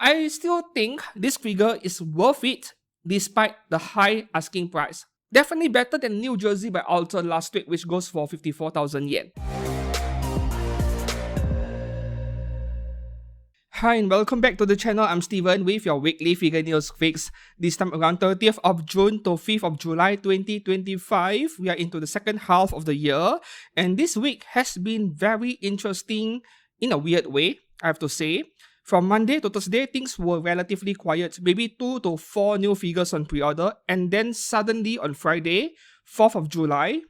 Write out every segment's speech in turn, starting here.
I still think this figure is worth it despite the high asking price. Definitely better than New Jersey by Alter last week, which goes for 54,000 yen. Hi and welcome back to the channel. I'm Steven with your weekly figure news fix. This time around 30th of June to 5th of July 2025. We are into the second half of the year, and this week has been very interesting in a weird way, I have to say. From Monday to Thursday, things were relatively quiet, maybe 2 to 4 new figures on pre-order, and then suddenly on Friday, 4th of July,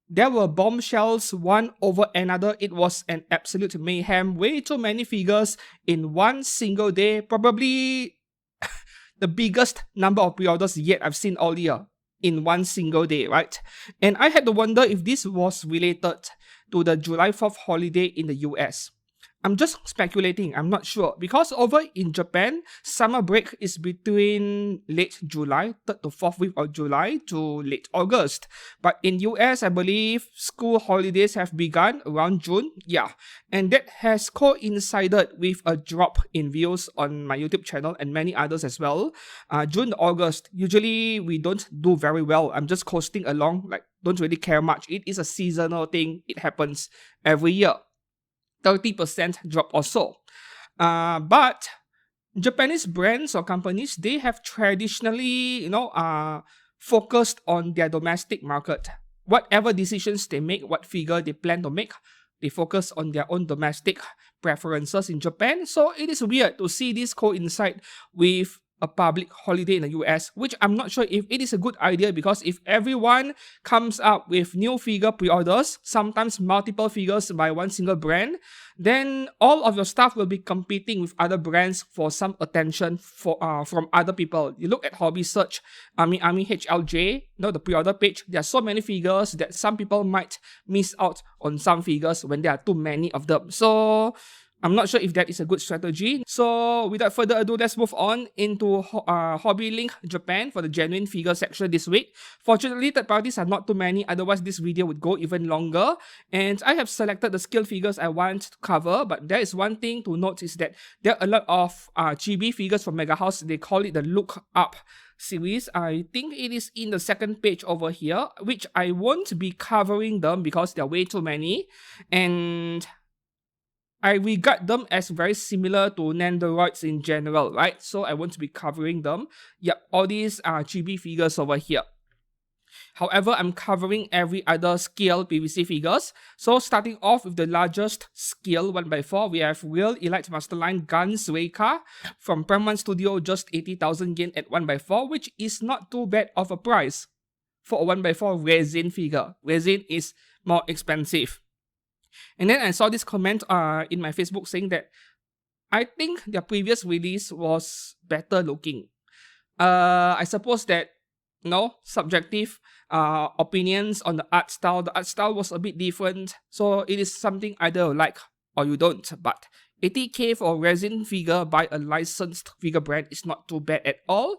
there were bombshells one over another. It was an absolute mayhem. Way too many figures in one single day. Probably the biggest number of pre-orders yet I've seen all year in one single day, right? And I had to wonder if this was related to the July 4th holiday in the US. I'm just speculating, I'm not sure. Because over in Japan, summer break is between late July, 3rd to 4th week of July to late August. But in US, I believe school holidays have begun around June. Yeah, and that has coincided with a drop in views on my YouTube channel and many others as well. June to August, usually we don't do very well. I'm just coasting along, like don't really care much. It is a seasonal thing. It happens every year. 30% drop or so. But Japanese brands or companies, they have traditionally, focused on their domestic market. Whatever decisions they make, what figure they plan to make, they focus on their own domestic preferences in Japan. So it is weird to see this coincide with a public holiday in the US, which I'm not sure if it is a good idea, because if everyone comes up with new figure pre-orders, sometimes multiple figures by one single brand, then all of your stuff will be competing with other brands for some attention from other people. You look at Hobby Search, AmiAmi HLJ, the pre-order page, there are so many figures that some people might miss out on some figures when there are too many of them. So I'm not sure if that is a good strategy. So without further ado, let's move on into Hobby Link Japan for the genuine figure section this week. Fortunately, third parties are not too many, otherwise this video would go even longer. And I have selected the scale figures I want to cover, but there is one thing to note is that there are a lot of chibi figures from Mega House. They call it the Look Up series. I think it is in the second page over here, which I won't be covering them because there are way too many. And I regard them as very similar to Nandoroids in general, right? So I won't be covering them. Yep, all these are chibi figures over here. However, I'm covering every other scale PVC figures. So starting off with the largest scale 1x4, we have Real Elite Masterline Guns Reika from Prime 1 Studio, just 80,000 yen at 1x4, which is not too bad of a price for a 1x4 resin figure. Resin is more expensive. And then I saw this comment in my Facebook saying that I think their previous release was better looking. I suppose that, subjective opinions on the art style. The art style was a bit different, so it is something either you like or you don't. But 80k for a resin figure by a licensed figure brand is not too bad at all.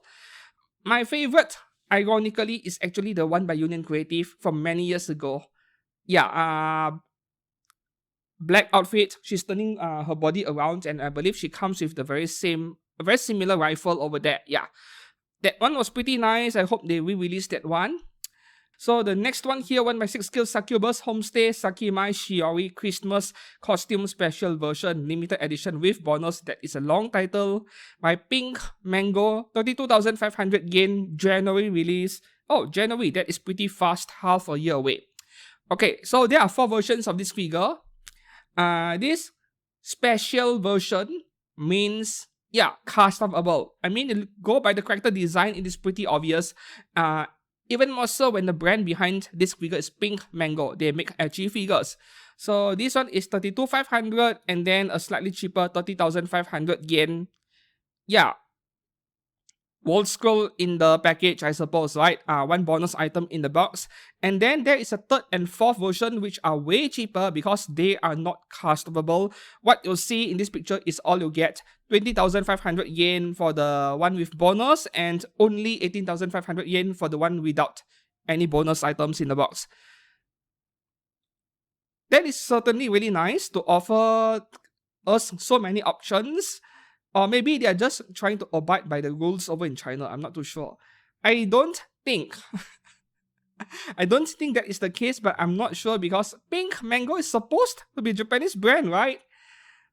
My favorite, ironically, is actually the one by Union Creative from many years ago. Yeah, black outfit, she's turning her body around, and I believe she comes with the very similar rifle over there. Yeah, that one was pretty nice. I hope they re-release that one. So the next one here, 1x6 scale Succubus Homestay Sakimai Shiori Christmas Costume Special Version Limited Edition with bonus. That is a long title by Pink Mango, 32,500 yen, January release. Oh, January, that is pretty fast, half a year away. Okay, so there are 4 versions of this figure. This special version means, customable. I mean, go by the character design, it is pretty obvious. Even more so when the brand behind this figure is Pink Mango. They make edgy figures. So this one is 32,500 and then a slightly cheaper 30,500 yen. Yeah. World Scroll in the package, I suppose, right? One bonus item in the box. And then there is a third and fourth version which are way cheaper because they are not customable. What you'll see in this picture is all you get. 20,500 yen for the one with bonus and only 18,500 yen for the one without any bonus items in the box. That is certainly really nice to offer us so many options. Or maybe they are just trying to abide by the rules over in China. I'm not too sure. I don't think that is the case, but I'm not sure because Pink Mango is supposed to be a Japanese brand, right?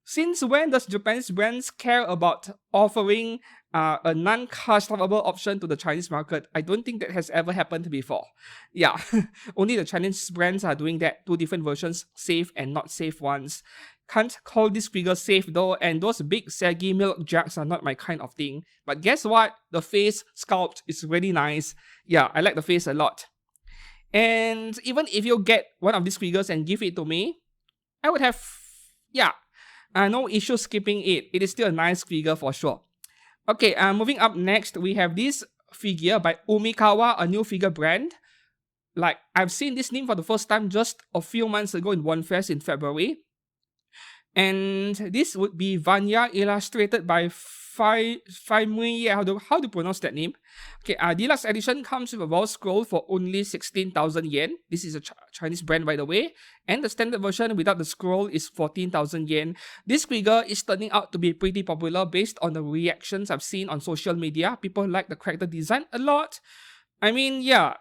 Since when does Japanese brands care about offering a non-customizable option to the Chinese market? I don't think that has ever happened before. Yeah, only the Chinese brands are doing that. 2 different versions, safe and not safe ones. Can't call this figure safe though, and those big saggy milk jugs are not my kind of thing. But guess what? The face sculpt is really nice. Yeah, I like the face a lot. And even if you get one of these figures and give it to me, I would have, no issue skipping it. It is still a nice figure for sure. Okay, moving up next, we have this figure by Umikawa, a new figure brand. Like, I've seen this name for the first time just a few months ago in One Fest in February. And this would be Vanya, illustrated by Fighter. How do you pronounce that name? Okay, deluxe edition comes with a wall scroll for only 16,000 yen. This is a Chinese brand, by the way. And the standard version without the scroll is 14,000 yen. This figure is turning out to be pretty popular based on the reactions I've seen on social media. People like the character design a lot. I mean, yeah.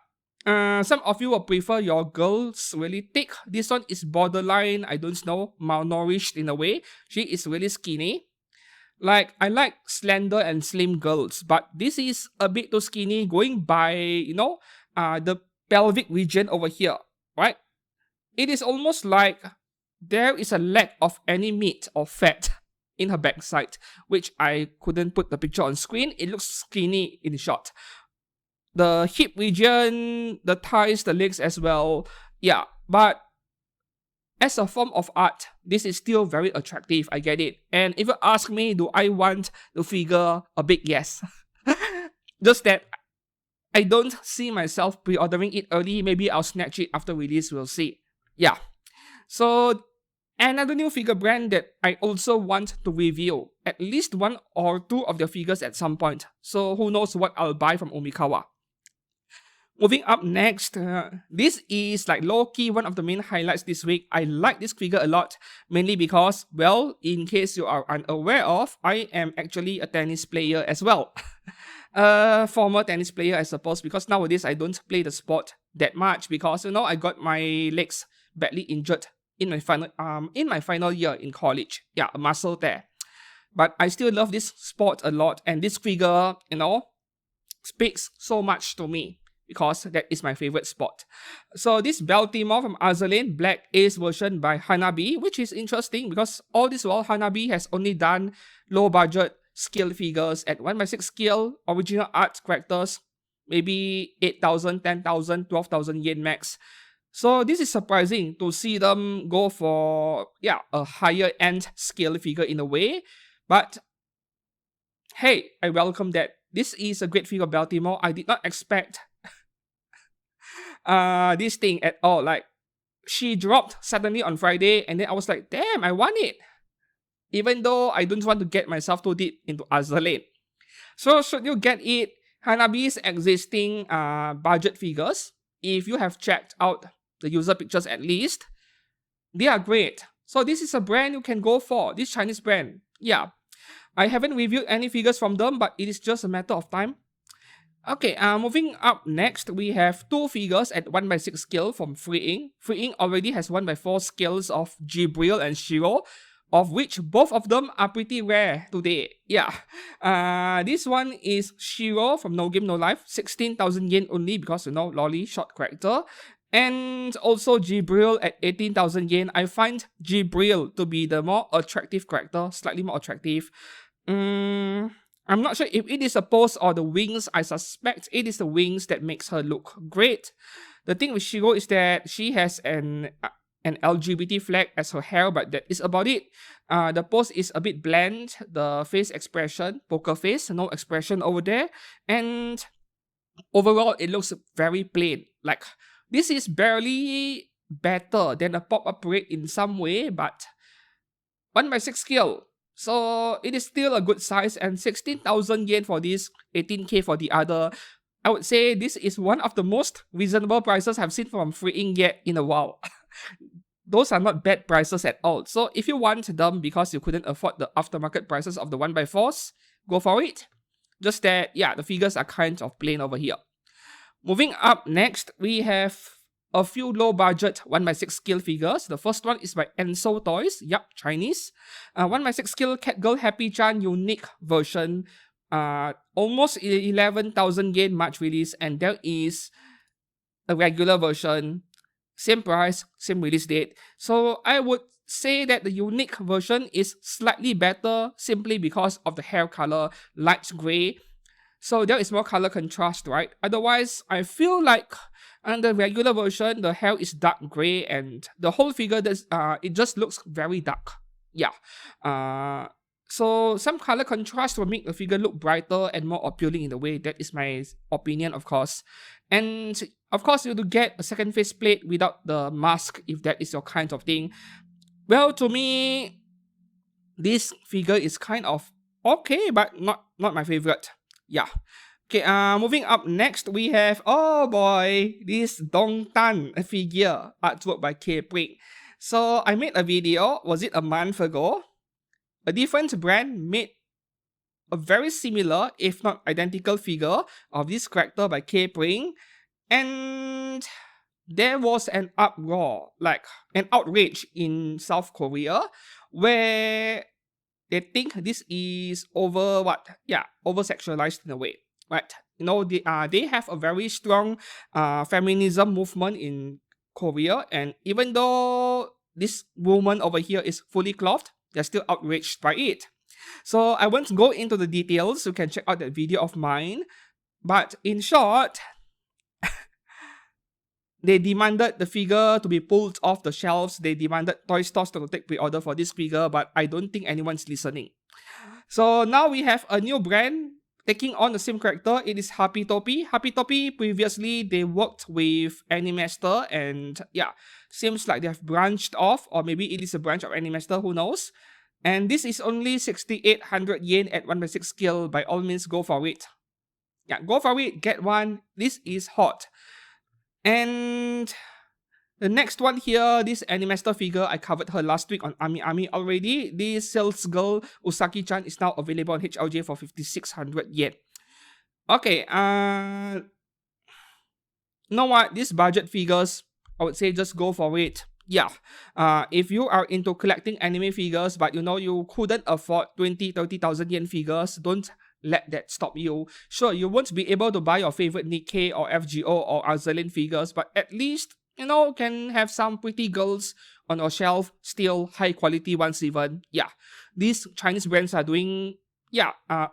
Some of you will prefer your girls really thick. This one is borderline, I don't know, malnourished in a way. She is really skinny. Like, I like slender and slim girls, but this is a bit too skinny going by, the pelvic region over here, right? It is almost like there is a lack of any meat or fat in her backside, which I couldn't put the picture on screen. It looks skinny in short. The hip region, the thighs, the legs as well. Yeah, but as a form of art, this is still very attractive, I get it. And if you ask me, do I want the figure? A big yes. Just that I don't see myself pre-ordering it early. Maybe I'll snatch it after release, we'll see. Yeah. So, another new figure brand that I also want to review. At least 1 or 2 of their figures at some point. So, who knows what I'll buy from Umikawa. Moving up next, this is like low-key one of the main highlights this week. I like this figure a lot, mainly because, well, in case you are unaware of, I am actually a tennis player as well. Former tennis player, I suppose, because nowadays I don't play the sport that much because, I got my legs badly injured in my final year in college. Yeah, a muscle tear. But I still love this sport a lot, and this figure, speaks so much to me, because that is my favorite spot. So this Baltimore from Azur Lane, Black Ace version by Hanabi, which is interesting because all this while Hanabi has only done low budget scale figures at 1/6 scale, original art characters, maybe 8,000, 10,000, 12,000 yen max. So this is surprising to see them go for, a higher end scale figure in a way. But hey, I welcome that. This is a great figure of Baltimore. I did not expect this thing at all. Like, she dropped suddenly on Friday, and then I was like, damn, I want it. Even though I don't want to get myself too deep into Azur Lane. So should you get it? Hanabi's existing budget figures, if you have checked out the user pictures at least, they are great. So this is a brand you can go for, this Chinese brand. Yeah, I haven't reviewed any figures from them, but it is just a matter of time. Okay, moving up next, we have 2 figures at 1/6 scale from FuRyu. FuRyu already has 1/4 scales of Jibril and Shiro, of which both of them are pretty rare today. Yeah, this one is Shiro from No Game No Life, 16,000 yen only because, lolly short character. And also Jibril at 18,000 yen. I find Jibril to be the more attractive character, slightly more attractive. I'm not sure if it is a pose or the wings. I suspect it is the wings that makes her look great. The thing with Shiro is that she has an LGBT flag as her hair, but that is about it. The pose is a bit bland. The face expression, poker face, no expression over there. And overall, it looks very plain. Like, this is barely better than a pop-up parade in some way, but 1/6 scale. So it is still a good size, and 16,000 yen for this, 18k for the other. I would say this is one of the most reasonable prices I've seen from FuRyu yet in a while. those are not bad prices at all. So if you want them because you couldn't afford the aftermarket prices of the 1x4s, go for it. Just that, yeah, the figures are kind of plain over here. Moving up next, we have a few low-budget 1x6 scale figures. The first one is by Enso Toys. Yup, Chinese. 1x6 scale Catgirl Happy-chan unique version. Almost 11,000 yen March release. And there is a regular version. Same price, same release date. So I would say that the unique version is slightly better simply because of the hair color, light gray. So there is more color contrast, right? Otherwise, I feel like on the regular version, the hair is dark gray and the whole figure, it just looks very dark. Yeah. So some color contrast will make the figure look brighter and more appealing in a way. That is my opinion, of course. And of course, you have to get a second faceplate without the mask if that is your kind of thing. Well, to me, this figure is kind of okay, but not my favorite. Yeah. Okay, moving up next, we have, oh boy, this Dong Tan figure, artwork by K-Pring. So I made a video, was it a month ago? A different brand made a very similar, if not identical figure of this character by K-Pring. And there was an uproar, like an outrage in South Korea, where they think this is over-sexualized in a way, right? You know, they have a very strong feminism movement in Korea, and even though this woman over here is fully clothed, they're still outraged by it. So I won't go into the details. You can check out that video of mine. But in short, they demanded the figure to be pulled off the shelves. They demanded toy stores to take pre-order for this figure, but I don't think anyone's listening. So now we have a new brand taking on the same character. It is Happy Topi. Happy Topi, previously they worked with Animaster, and yeah, seems like they have branched off, or maybe it is a branch of Animaster, who knows. And this is only 6,800 yen at 1x6 scale. By all means, go for it. Yeah, go for it, get one. This is hot. And the next one here, this Animaster figure, I covered her last week on AmiAmi already. This sales girl, Usaki-chan, is now available on HLJ for 5,600 yen. Okay, you know what? These budget figures, I would say just go for it. Yeah, if you are into collecting anime figures, but you know you couldn't afford 20,000-30,000 yen figures, don't let that stop you. Sure, you won't be able to buy your favorite Nikke or FGO or Azur Lane figures, but at least, you know, can have some pretty girls on your shelf, still high quality ones even. Yeah, these Chinese brands are doing,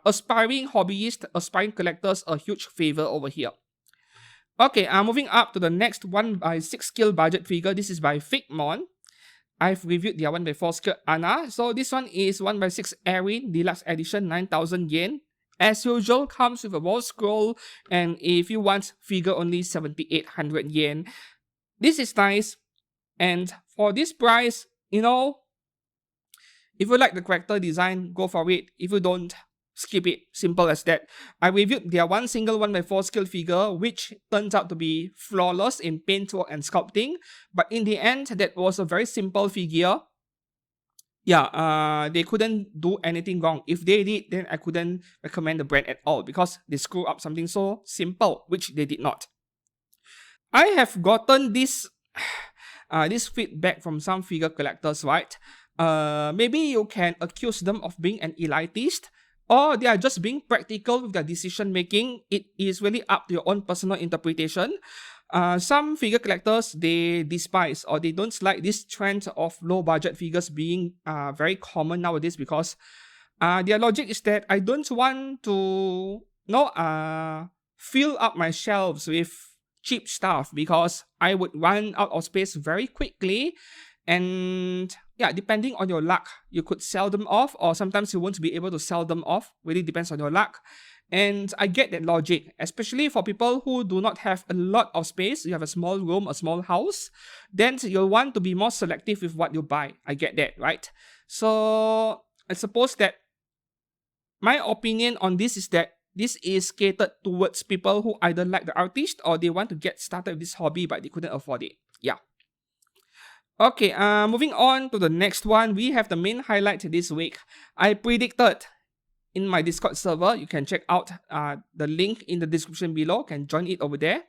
aspiring hobbyists, aspiring collectors a huge favor over here. Okay, moving up to the next 1x6 scale budget figure. This is by Figmon. I've reviewed their 1x4 scale Anna. So this one is 1x6 Erin Deluxe Edition, 9,000 yen. As usual, comes with a wall scroll, and if you want figure, only 7,800 yen. This is nice, and for this price, you know, if you like the character design, go for it. If you don't, skip it. Simple as that. I reviewed their one single 1x4 scale figure, which turns out to be flawless in paintwork and sculpting. But in the end, that was a very simple figure. Yeah, they couldn't do anything wrong. If they did, then I couldn't recommend the brand at all because they screw up something so simple, which they did not. I have gotten this feedback from some figure collectors, right? Maybe you can accuse them of being an elitist, or they are just being practical with their decision making. It is really up to your own personal interpretation. Some figure collectors, they despise or they don't like this trend of low budget figures being very common nowadays because their logic is that I don't want to fill up my shelves with cheap stuff because I would run out of space very quickly. And yeah, depending on your luck, you could sell them off, or sometimes you won't be able to sell them off. Really depends on your luck. And I get that logic, especially for people who do not have a lot of space. You have a small room, a small house, then you'll want to be more selective with what you buy. I get that, right? So I suppose that my opinion on this is that this is catered towards people who either like the artist or they want to get started with this hobby but they couldn't afford it. Yeah. Okay, moving on to the next one, we have the main highlight this week. I predicted in my Discord server, you can check out the link in the description below, can join it over there.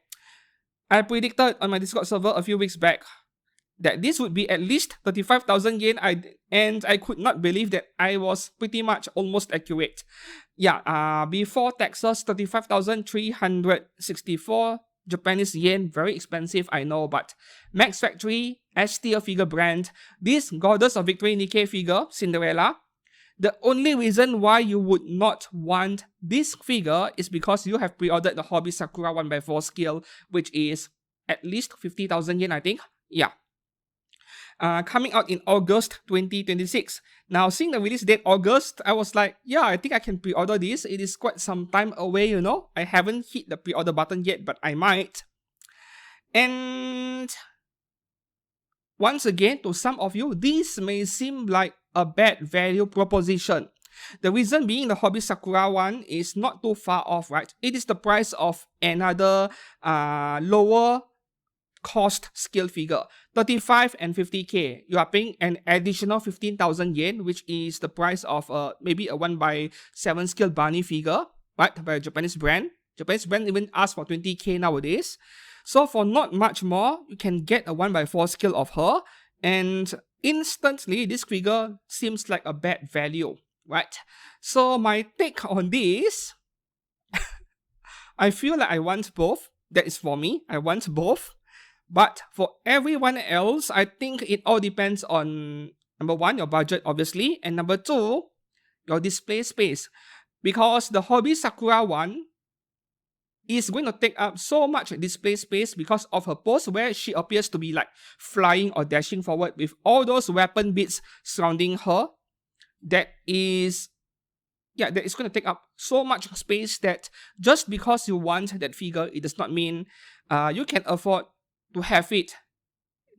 I predicted on my Discord server a few weeks back that this would be at least 35,000 yen, and I could not believe that I was pretty much almost accurate. Yeah, before taxes, 35,364 Japanese yen, very expensive, I know, but Max Factory, S-tier figure brand, this Goddess of Victory Nikke figure, Cinderella, the only reason why you would not want this figure is because you have pre-ordered the Hobby Sakura 1x4 scale, which is at least 50,000 yen, I think. Yeah. Coming out in August 2026. Now, seeing the release date August, I was like, yeah, I think I can pre-order this. It is quite some time away, you know. I haven't hit the pre-order button yet, but I might. And once again, to some of you, this may seem like a bad value proposition. The reason being the Hobby Sakura one is not too far off, right? It is the price of another lower cost scale figure, 35 and 50k. You are paying an additional 15,000 yen, which is the price of maybe a 1x7 scale bunny figure, right? By a Japanese brand. Japanese brand even asks for 20k nowadays. So for not much more, you can get a 1x4 scale of her, and instantly this figure seems like a bad value, right? So my take on this, I feel like I want both. That is for me. I want both. But for everyone else, I think it all depends on, number one, your budget, obviously, and number two, your display space. Because the Hobby Sakura one is going to take up so much display space because of her pose where she appears to be like flying or dashing forward with all those weapon bits surrounding her. That is going to take up so much space that just because you want that figure, it does not mean you can afford to have it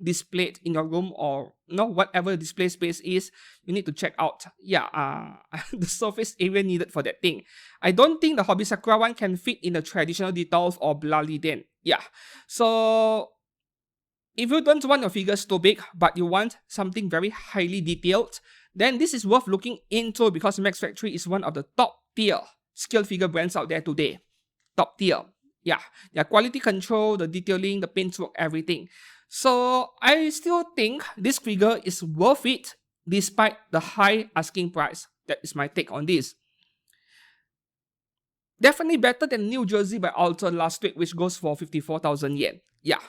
displayed in your room, or whatever display space is. You need to check out the surface area needed for that thing. I don't think the Hobby Sakura one can fit in the traditional details or bloody den. Yeah, so if you don't want your figures too big but you want something very highly detailed, then this is worth looking into, because Max Factory is one of the top tier scale figure brands out there today. Top tier. Yeah, their quality control, the detailing, the paintwork, everything. So I still think this figure is worth it despite the high asking price. That is my take on this. Definitely better than New Jersey by Alter last week, which goes for 54,000 yen. Yeah.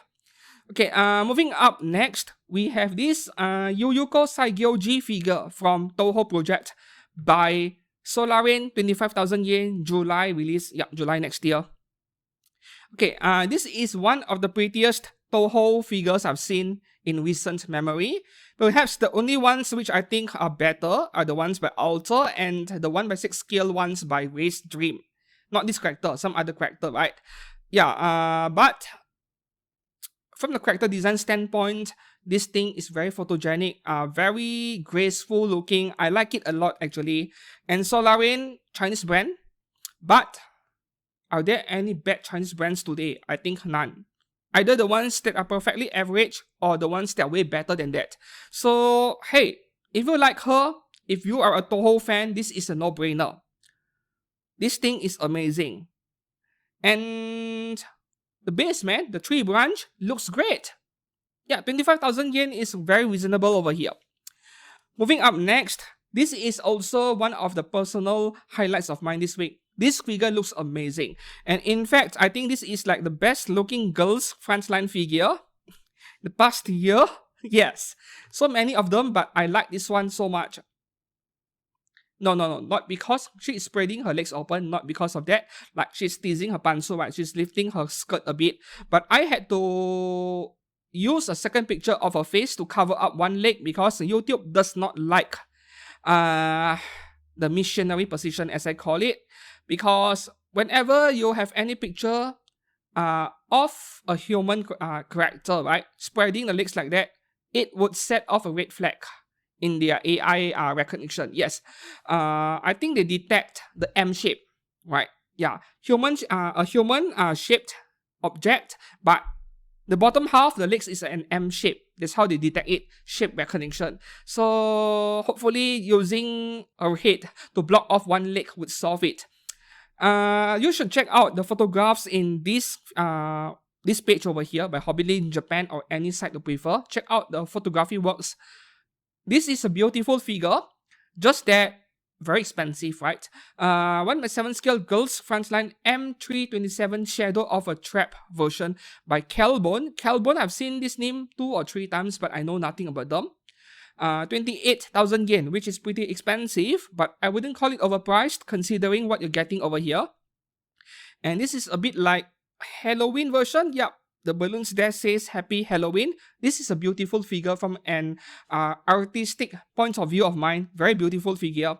Okay, moving up next, we have this Yuyuko Saigyoji figure from Touhou Project by Solaren, 25,000 yen, July release. Yeah, July next year. Okay, this is one of the prettiest Touhou figures I've seen in recent memory. Perhaps the only ones which I think are better are the ones by Alter and the 1x6 scale ones by Race Dream. Not this character, some other character, right? Yeah, but from the character design standpoint, this thing is very photogenic, very graceful looking. I like it a lot actually. And Solaren, Chinese brand, but are there any bad Chinese brands today? I think none. Either the ones that are perfectly average or the ones that are way better than that. So, hey, if you like her, if you are a Touhou fan, this is a no-brainer. This thing is amazing. And the base, man, the tree branch, looks great. Yeah, 25,000 yen is very reasonable over here. Moving up next, this is also one of the personal highlights of mine this week. This figure looks amazing. And in fact, I think this is like the best looking girls Frontline figure the past year. Yes, so many of them, but I like this one so much. No, not because she is spreading her legs open, not because of that. Like, she's teasing her panso, right? She's lifting her skirt a bit. But I had to use a second picture of her face to cover up one leg because YouTube does not like the missionary position, as I call it. Because whenever you have any picture of a human character, right, spreading the legs like that, it would set off a red flag in their AI recognition. Yes, I think they detect the M shape, right? Yeah, a human shaped object, but The bottom half, the legs is an M shape. That's how they detect it, shape recognition. So hopefully using a head to block off one leg would solve it. You should check out the photographs in this page over here by Hobbylane Japan or any site you prefer. Check out the photography works. This is a beautiful figure, just that very expensive, right? 1/7 scale Girls Frontline M327 Shadow of a Trap version by Kelbone. Kelbone, I've seen this name 2 or 3 times, but I know nothing about them. 28,000 yen, which is pretty expensive, but I wouldn't call it overpriced considering what you're getting over here. And this is a bit like Halloween version. Yep, the balloons there says Happy Halloween. This is a beautiful figure from an artistic point of view of mine. Very beautiful figure.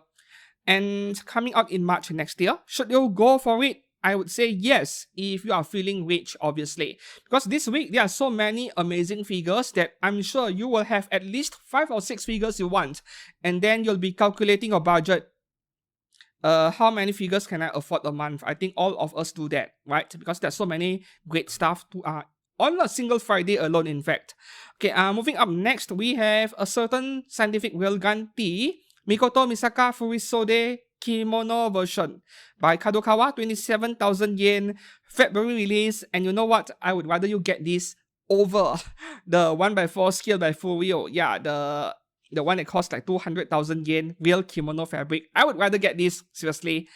And coming out in March next year. Should you go for it? I would say yes, if you are feeling rich, obviously. Because this week, there are so many amazing figures that I'm sure you will have at least 5 or 6 figures you want. And then you'll be calculating your budget. How many figures can I afford a month? I think all of us do that, right? Because there's so many great stuff to on a single Friday alone, in fact. Okay, moving up next, we have a certain scientific railgun T. Mikoto Misaka Furisode Kimono version by Kadokawa, 27,000 yen, February release. And you know what? I would rather you get this over the 1x4 scale by FuRyu. Yeah, the one that costs like 200,000 yen, real kimono fabric. I would rather get this, seriously.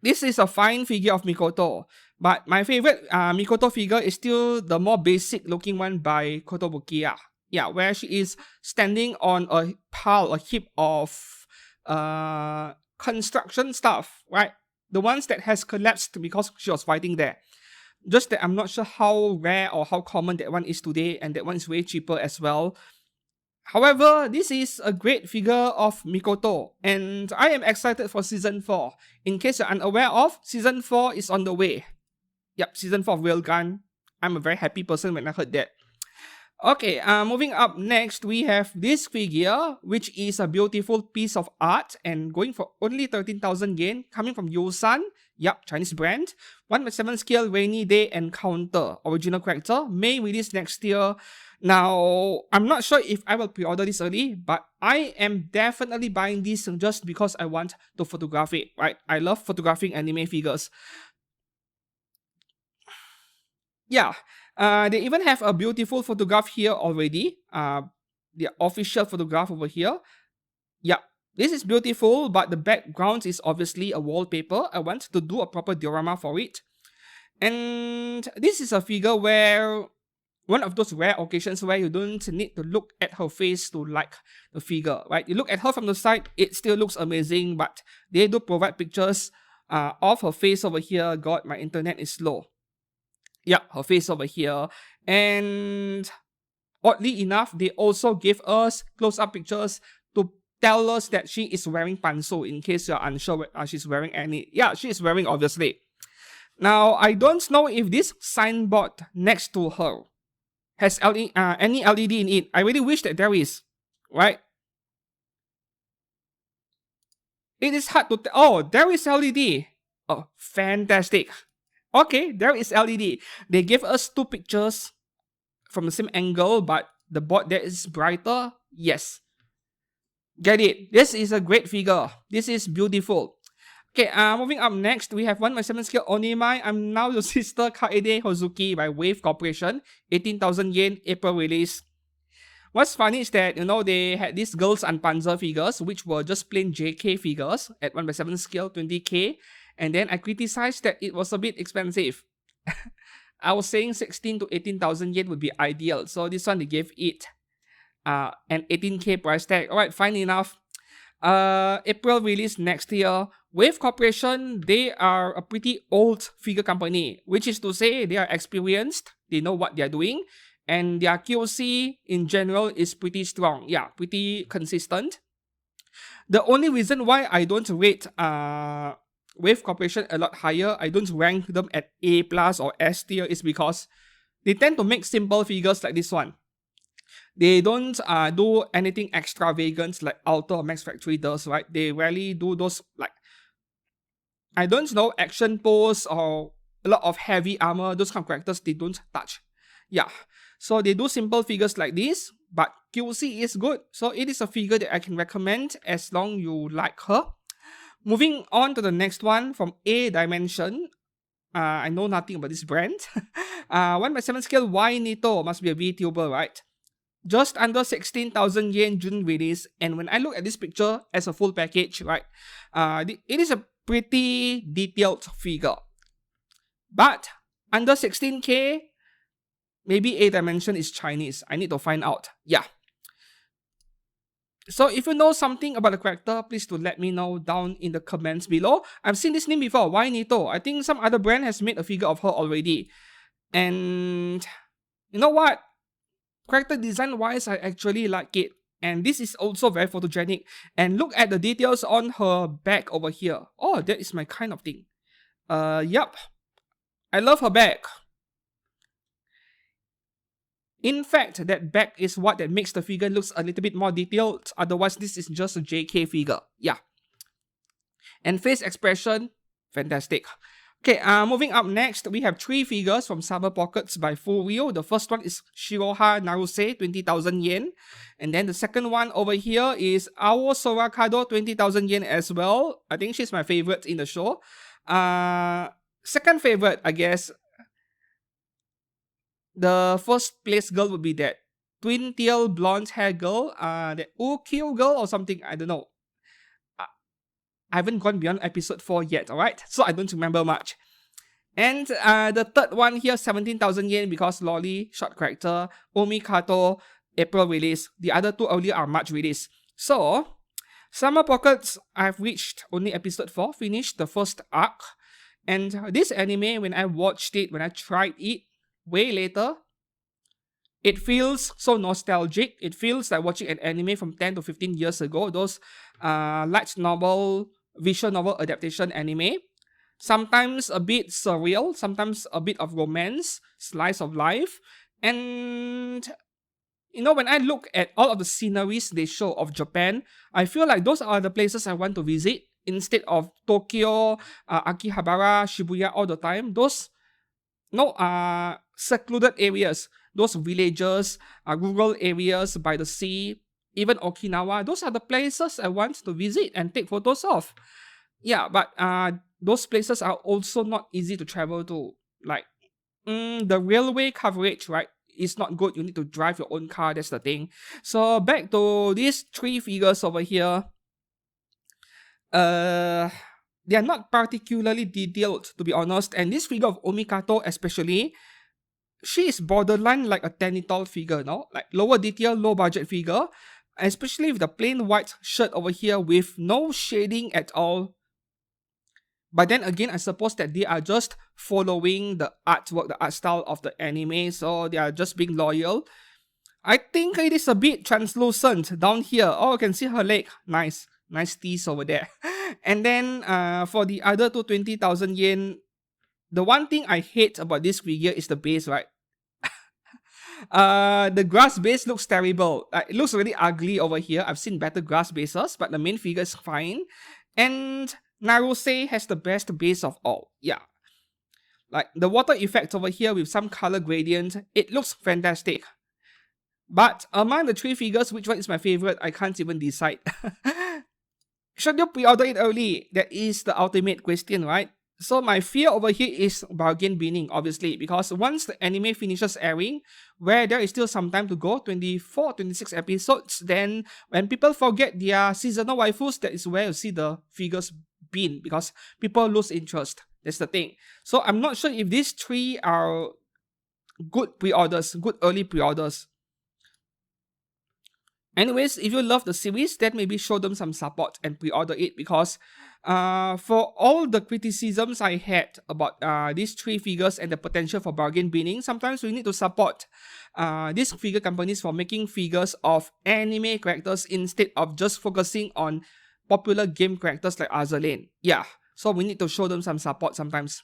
This is a fine figure of Mikoto, but my favorite Mikoto figure is still the more basic looking one by Kotobukiya. Yeah, where she is standing on a pile, a heap of construction stuff, right? The ones that has collapsed because she was fighting there. Just that I'm not sure how rare or how common that one is today, and that one is way cheaper as well. However, this is a great figure of Mikoto, and I am excited for Season 4. In case you're unaware of, Season 4 is on the way. Yep, Season 4 of Railgun. I'm a very happy person when I heard that. Okay, moving up next, we have this figure, which is a beautiful piece of art and going for only 13,000 yen, coming from Yosan. Yup, Chinese brand. 1/7 scale Rainy Day Encounter. Original character. May release next year. Now, I'm not sure if I will pre-order this early, but I am definitely buying this just because I want to photograph it, right? I love photographing anime figures. Yeah. They even have a beautiful photograph here already. The official photograph over here. Yeah, this is beautiful, but the background is obviously a wallpaper. I want to do a proper diorama for it. And this is a figure where, one of those rare occasions where you don't need to look at her face to like the figure, right? You look at her from the side, it still looks amazing, but they do provide pictures of her face over here. God, my internet is slow. Yeah, her face over here. And oddly enough, they also give us close-up pictures to tell us that she is wearing panso, in case you're unsure she's wearing any. Yeah, she is wearing, obviously. Now, I don't know if this signboard next to her has any LED in it. I really wish that there is, right? It is hard to tell. Oh, there is LED. Oh, fantastic. Okay, there is LED. They gave us 2 pictures from the same angle, but the board there is brighter. Yes. Get it. This is a great figure. This is beautiful. Okay, moving up next, we have 1/7 scale Onimai, I'm Now Your Sister Kaede Hozuki by Wave Corporation. 18,000 yen, April release. What's funny is that, you know, they had these Girls and Panzer figures, which were just plain JK figures at 1/7 scale, 20k. And then I criticized that it was a bit expensive. I was saying 16 to 18,000 yen would be ideal. So this one, they gave it an 18k price tag. Alright, fine enough. April release next year. Wave Corporation, they are a pretty old figure company, which is to say they are experienced, they know what they're doing, and their QC in general is pretty strong. Yeah, pretty consistent. The only reason why I don't rate Wave Corporation a lot higher, I don't rank them at A+ or S tier, is because they tend to make simple figures like this one. They don't do anything extravagant like Alter or Max Factory does, right? They rarely do those, like, I don't know, action pose or a lot of heavy armor, those kind of characters, they don't touch. Yeah, so they do simple figures like this, but QC is good. So it is a figure that I can recommend as long you like her. Moving on to the next one from A Dimension. I know nothing about this brand. 1/7 scale Y Nito must be a VTuber, right? Just under 16,000 yen June release. And when I look at this picture as a full package, right, it is a pretty detailed figure. But under 16k, maybe A Dimension is Chinese. I need to find out. Yeah. So if you know something about the character, please do let me know down in the comments below. I've seen this name before, Y Nito. I think some other brand has made a figure of her already. And you know what? Character design wise, I actually like it. And this is also very photogenic. And look at the details on her back over here. Oh, that is my kind of thing. Yup. I love her back. In fact, that back is what that makes the figure looks a little bit more detailed. Otherwise, this is just a JK figure. Yeah. And face expression, fantastic. Okay, moving up next, we have 3 figures from Summer Pockets by FuRyu. The first one is Shiroha Naruse, 20,000 yen. And then the second one over here is Ao Sorakado, 20,000 yen as well. I think she's my favorite in the show. Second favorite, I guess. The first place girl would be that twin tail blonde hair girl, that Ukyo girl or something, I don't know. I haven't gone beyond episode 4 yet, alright? So I don't remember much. And the third one here, 17,000 yen because Lolly, short character, Omikato, April release. The other 2 earlier are March release. So, Summer Pockets, I've reached only episode 4, finished the first arc. And this anime, when I watched it, when I tried it, way later, it feels so nostalgic. It feels like watching an anime from 10 to 15 years ago. Those light novel, visual novel adaptation anime. Sometimes a bit surreal, sometimes a bit of romance, slice of life. And you know, when I look at all of the sceneries they show of Japan, I feel like those are the places I want to visit instead of Tokyo, Akihabara, Shibuya all the time. Those secluded areas, those villages, rural areas by the sea, even Okinawa, those are the places I want to visit and take photos of. Yeah, but those places are also not easy to travel to. Like, the railway coverage, right, is not good. You need to drive your own car, that's the thing. So back to these 3 figures over here. They are not particularly detailed, to be honest. And this figure of Omikato especially, she is borderline like a Tenitol figure, no? Like lower detail, low budget figure. Especially with the plain white shirt over here with no shading at all. But then again, I suppose that they are just following the artwork, the art style of the anime. So they are just being loyal. I think it is a bit translucent down here. Oh, you can see her leg. Nice. Nice tease over there. And then for the other 20,000 yen, the one thing I hate about this figure is the base, right? The grass base looks terrible. It looks really ugly over here. I've seen better grass bases, but the main figure is fine. And Naruse has the best base of all. Yeah. Like the water effect over here with some color gradient, it looks fantastic. But among the 3 figures, which one is my favorite? I can't even decide. Should you pre-order it early? That is the ultimate question, right? So my fear over here is bargain binning, obviously, because once the anime finishes airing, where there is still some time to go, 24, 26 episodes, then when people forget their seasonal waifus, that is where you see the figures bin, because people lose interest. That's the thing. So I'm not sure if these 3 are good pre-orders, good early pre-orders. Anyways, if you love the series, then maybe show them some support and pre-order it, because for all the criticisms I had about these 3 figures and the potential for bargain binning, sometimes we need to support these figure companies for making figures of anime characters instead of just focusing on popular game characters like Azur Lane. Yeah, so we need to show them some support sometimes.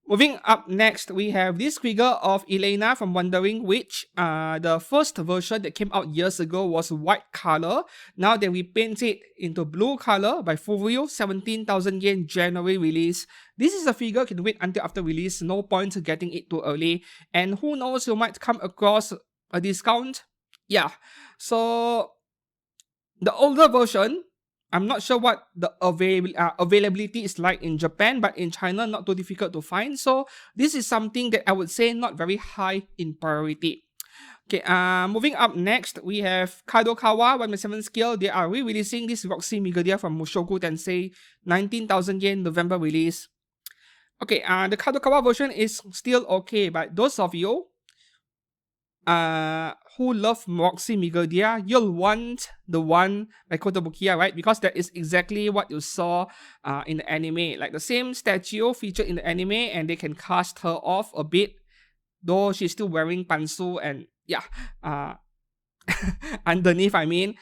Moving up next, we have this figure of Elena from Wandering Witch. The first version that came out years ago was white color. Now they repaint it into blue color by FuRyu, 17,000 yen January release. This is a figure you can wait until after release, no point getting it too early. And who knows, you might come across a discount. Yeah, so the older version, I'm not sure what the availability is like in Japan, but in China, not too difficult to find. So this is something that I would say not very high in priority. Okay, moving up next, we have Kadokawa 1/7 scale. They are re-releasing this Roxy Migadia from Mushoku Tensei, 19,000 yen November release. Okay, the Kadokawa version is still okay, but those of you who love Roxy Migadia, you'll want the one by Kotobukiya, right? Because that is exactly what you saw in the anime. Like the same statue featured in the anime, and they can cast her off a bit, though she's still wearing pantsu and yeah, underneath, I mean.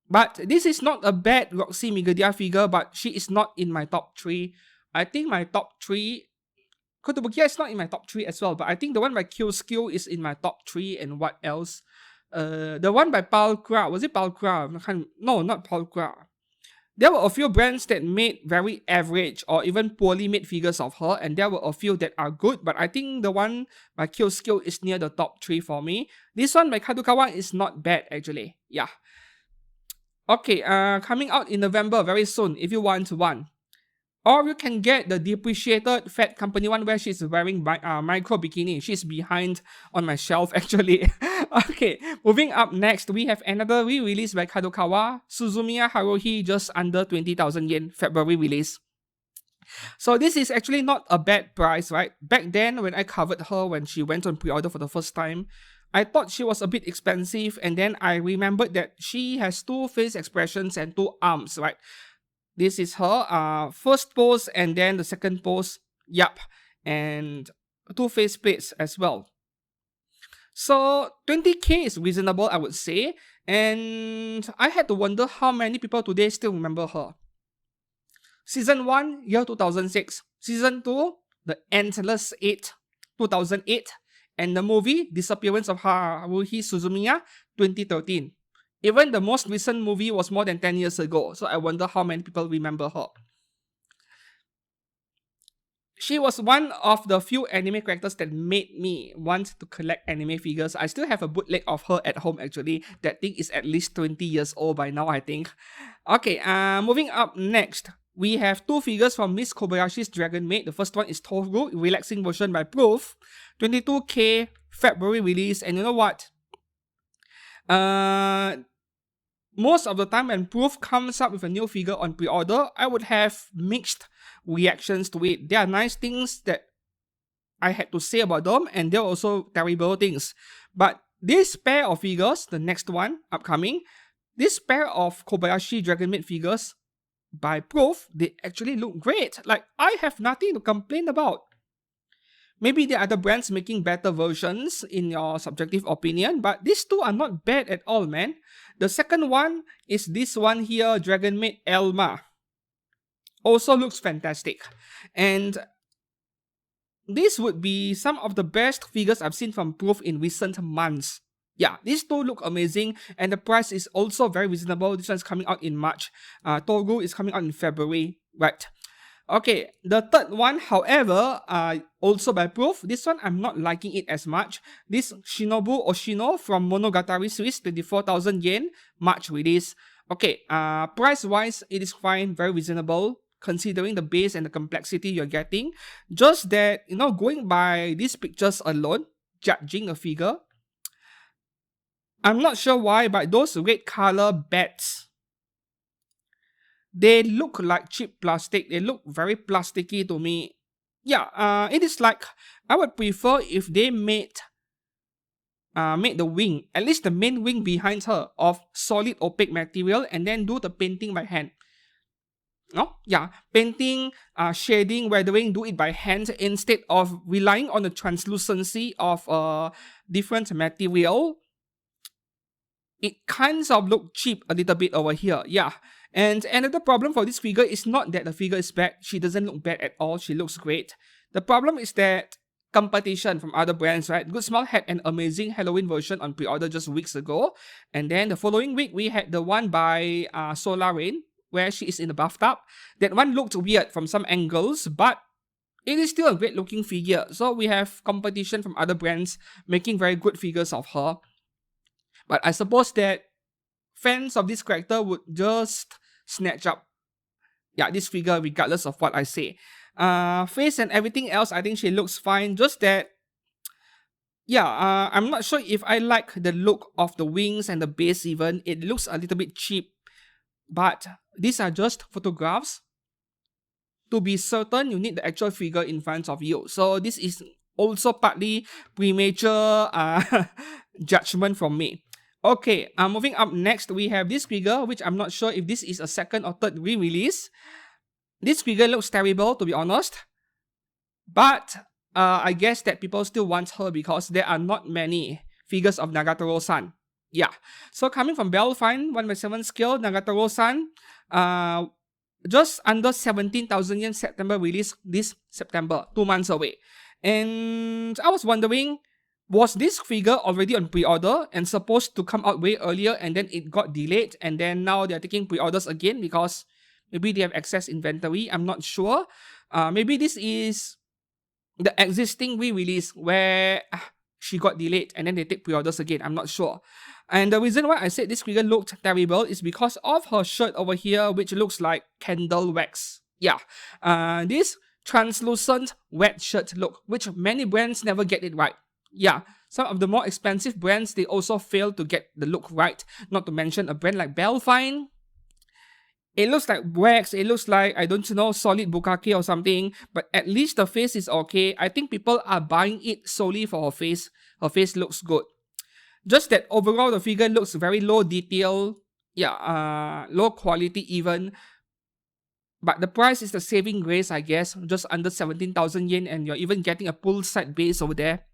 But this is not a bad Roxy Migadia figure, but she is not in my top 3. I think my top 3... Kotobukiya is not in my top 3 as well, but I think the one by Kyoskyo is in my top 3, and what else? The one by Palcra, was it Palcra? No, not Palcra. There were a few brands that made very average or even poorly made figures of her, and there were a few that are good, but I think the one by Kyoskyo is near the top 3 for me. This one by Kadokawa is not bad actually, yeah. Okay, coming out in November very soon if you want one. Or you can get the depreciated Fat Company one where she's wearing micro bikini. She's behind on my shelf actually. Okay, moving up next, we have another re-release by Kadokawa, Suzumiya Haruhi, just under 20,000 yen, February release. So this is actually not a bad price, right? Back then when I covered her when she went on pre-order for the first time, I thought she was a bit expensive, and then I remembered that she has 2 face expressions and 2 arms, right? This is her first pose and then the second pose. Yup. And 2 face plates as well. So 20k is reasonable, I would say. And I had to wonder how many people today still remember her. Season 1, year 2006. Season 2, The Endless 8, 2008. And the movie, Disappearance of Haruhi Suzumiya, 2013. Even the most recent movie was more than 10 years ago, so I wonder how many people remember her. She was one of the few anime characters that made me want to collect anime figures. I still have a bootleg of her at home actually. That thing is at least 20 years old by now, I think. Okay, moving up next, we have 2 figures from Miss Kobayashi's Dragon Maid. The first one is Touhou, relaxing version by Proof. 22k, February release, and you know what? Most of the time when Proof comes up with a new figure on pre-order, I would have mixed reactions to it. There are nice things that I had to say about them, and there are also terrible things. But this pair of figures, the next one, upcoming, this pair of Kobayashi Dragon Maid figures by Proof, they actually look great. Like, I have nothing to complain about. Maybe there are other brands making better versions in your subjective opinion, but these 2 are not bad at all, man. The second one is this one here, Dragon Maid Elma. Also looks fantastic. And this would be some of the best figures I've seen from Proof in recent months. Yeah, these 2 look amazing, and the price is also very reasonable. This one's coming out in March. Toru is coming out in February, right? Okay, the third one, however, also by Proof. This one, I'm not liking it as much. This Shinobu Oshino from Monogatari Swiss, 24,000 yen, March release. Okay, price-wise, it is fine, very reasonable, considering the base and the complexity you're getting. Just that, you know, going by these pictures alone, judging a figure, I'm not sure why, but those red color bats, they look like cheap plastic. They look very plasticky to me. Yeah, it is like, I would prefer if they made the wing, at least the main wing behind her, of solid opaque material, and then do the painting by hand. No? Yeah, painting, shading, weathering, do it by hand instead of relying on the translucency of different material. It kind of look cheap a little bit over here, yeah. And another problem for this figure is not that the figure is bad. She doesn't look bad at all. She looks great. The problem is that competition from other brands, right? Good Smile had an amazing Halloween version on pre-order just weeks ago. And then the following week, we had the one by Solar Rain, where she is in the bathtub. That one looked weird from some angles, but it is still a great looking figure. So we have competition from other brands making very good figures of her. But I suppose that fans of this character would just snatch up this figure regardless of what I say. Face and everything else, I think she looks fine. Just that, I'm not sure if I like the look of the wings and the base even. It looks a little bit cheap. But these are just photographs. To be certain, you need the actual figure in front of you. So this is also partly premature judgment from me. Okay, moving up next, we have this figure, which I'm not sure if this is a second or third re-release. This figure looks terrible, to be honest. But I guess that people still want her because there are not many figures of Nagatoro-san. Yeah. So coming from Belfine, 1/7 scale, Nagatoro-san, just under 17,000 yen September release this September, 2 months away. And I was wondering, was this figure already on pre-order and supposed to come out way earlier and then it got delayed and then now they're taking pre-orders again because maybe they have excess inventory? I'm not sure. Maybe this is the existing re-release where she got delayed and then they take pre-orders again. I'm not sure. And the reason why I said this figure looked terrible is because of her shirt over here, which looks like candle wax. Yeah. This translucent wet shirt look, which many brands never get it right. Yeah. Some of the more expensive brands, they also fail to get the look right. Not to mention a brand like Belfine. It looks like wax, it looks like, I don't know, solid bukkake or something, but at least the face is okay. I think people are buying it solely for her face. Her face looks good. Just that overall the figure looks very low detail, low quality even. But the price is the saving grace, I guess, just under 17,000 yen and you're even getting a poolside base over there.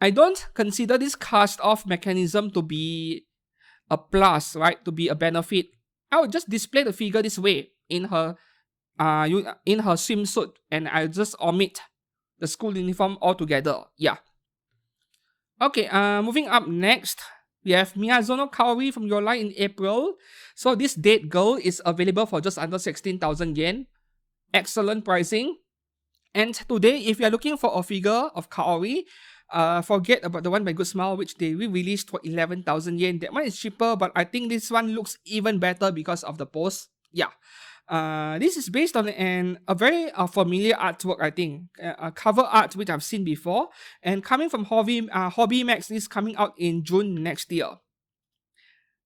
I don't consider this cast-off mechanism to be a plus, right? To be a benefit. I would just display the figure this way in her swimsuit and I'll just omit the school uniform altogether. Yeah. Okay, moving up next, we have Miyazono Kaori from Your Line in April. So this date girl is available for just under 16,000 yen. Excellent pricing. And today, if you're looking for a figure of Kaori, forget about the one by Good Smile, which they re-released for 11,000 yen. That one is cheaper, but I think this one looks even better because of the pose. Yeah. This is based on a very familiar artwork, I think. A cover art which I've seen before. And coming from Hobby Max, this is coming out in June next year.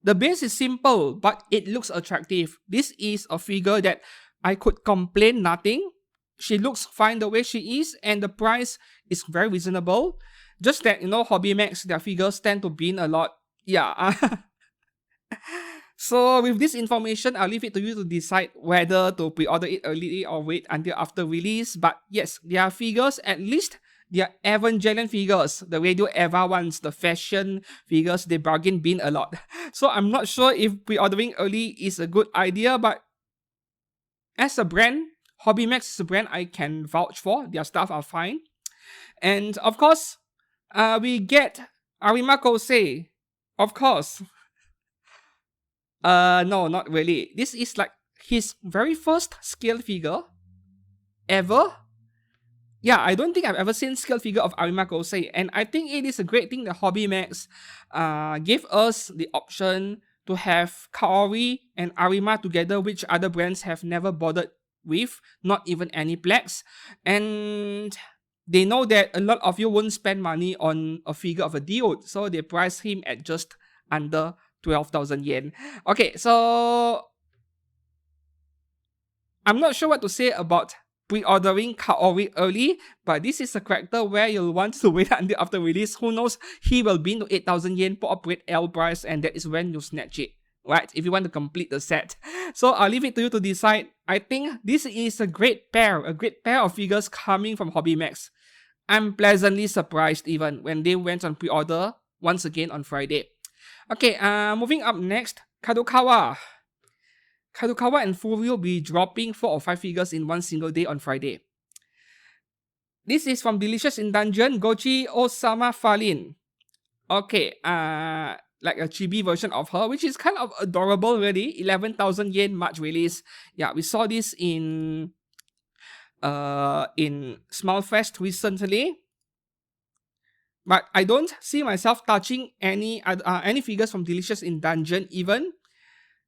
The base is simple, but it looks attractive. This is a figure that I could complain nothing. She looks fine the way she is, and the price is very reasonable. Just that, Hobby Max, their figures tend to bin a lot. Yeah. So with this information, I'll leave it to you to decide whether to pre-order it early or wait until after release. But yes, their figures, at least their Evangelion figures, the Radio Eva ones, the fashion figures, they bargain bin a lot. So I'm not sure if pre-ordering early is a good idea, but as a brand, Hobby Max is a brand I can vouch for. Their stuff are fine. And of course, we get Arima Kosei. Of course. No, not really. This is like his very first scale figure ever. Yeah, I don't think I've ever seen scale figure of Arima Kosei. And I think it is a great thing that Hobby Max gave us the option to have Kaori and Arima together, which other brands have never bothered with, not even Aniplex. And they know that a lot of you won't spend money on a figure of a Diode, so they price him at just under 12,000 yen. Okay, so I'm not sure what to say about pre-ordering Kaori early, but this is a character where you'll want to wait until after release. Who knows, he will be into 8,000 yen for upgrade L price, and that is when you snatch it, right? If you want to complete the set. So I'll leave it to you to decide. I think this is a great pair of figures coming from Hobby Max. I'm pleasantly surprised even when they went on pre-order once again on Friday. Okay, moving up next, Kadokawa. Kadokawa and FuRyu will be dropping 4 or 5 figures in one single day on Friday. This is from Delicious in Dungeon, Gochi Osama Falin. Okay, like a chibi version of her, which is kind of adorable, really. 11,000 yen March release. Yeah, we saw this in Smilefest recently. But I don't see myself touching any figures from Delicious in Dungeon even.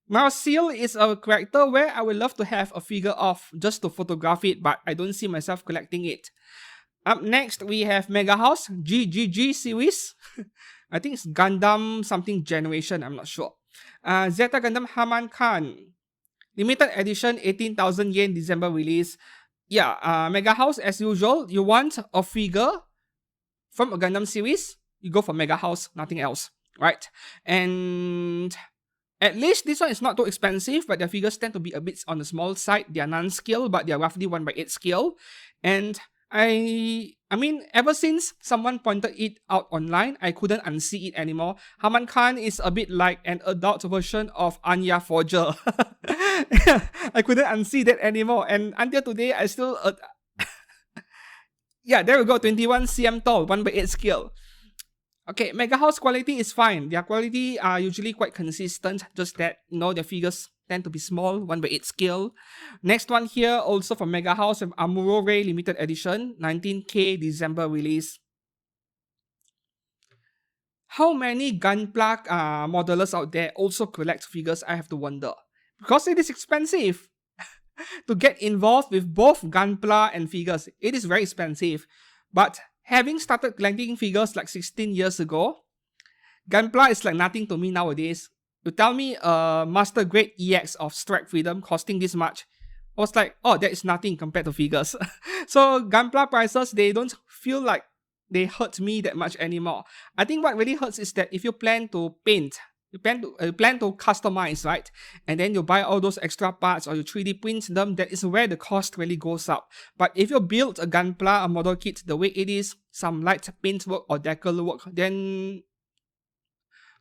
Marcel is a character where I would love to have a figure of just to photograph it, but I don't see myself collecting it. Up next, we have Mega House GGG series. I think it's Gundam something generation, I'm not sure. Zeta Gundam Haman Khan. Limited edition, 18,000 yen December release. Yeah, Mega House as usual. You want a figure from a Gundam series, you go for Mega House, nothing else, right? And at least this one is not too expensive, but the figures tend to be a bit on the small side. They are non-scale, but they are roughly 1/8 scale. And I mean, ever since someone pointed it out online, I couldn't unsee it anymore. Haman Khan is a bit like an adult version of Anya Forger. I couldn't unsee that anymore. And until today, I still... yeah, there we go, 21 cm tall, 1/8 scale. Okay, Mega House quality is fine. Their quality are usually quite consistent, just that, you know, their figures tend to be small, 1/8 scale. Next one here, also from Mega House, with Amuro Ray Limited Edition, 19K December release. How many Gunpla modelers out there also collect figures, I have to wonder. Because it is expensive. To get involved with both Gunpla and figures, it is very expensive. But having started collecting figures like 16 years ago, Gunpla is like nothing to me nowadays. You tell me a Master Grade EX of Strike Freedom costing this much, I was like, oh, that is nothing compared to figures. So Gunpla prices, they don't feel like they hurt me that much anymore. I think what really hurts is that if you plan to paint, you plan to customize, right? And then you buy all those extra parts or you 3D print them, that is where the cost really goes up. But if you build a Gunpla, a model kit the way it is, some light paint work or decal work, then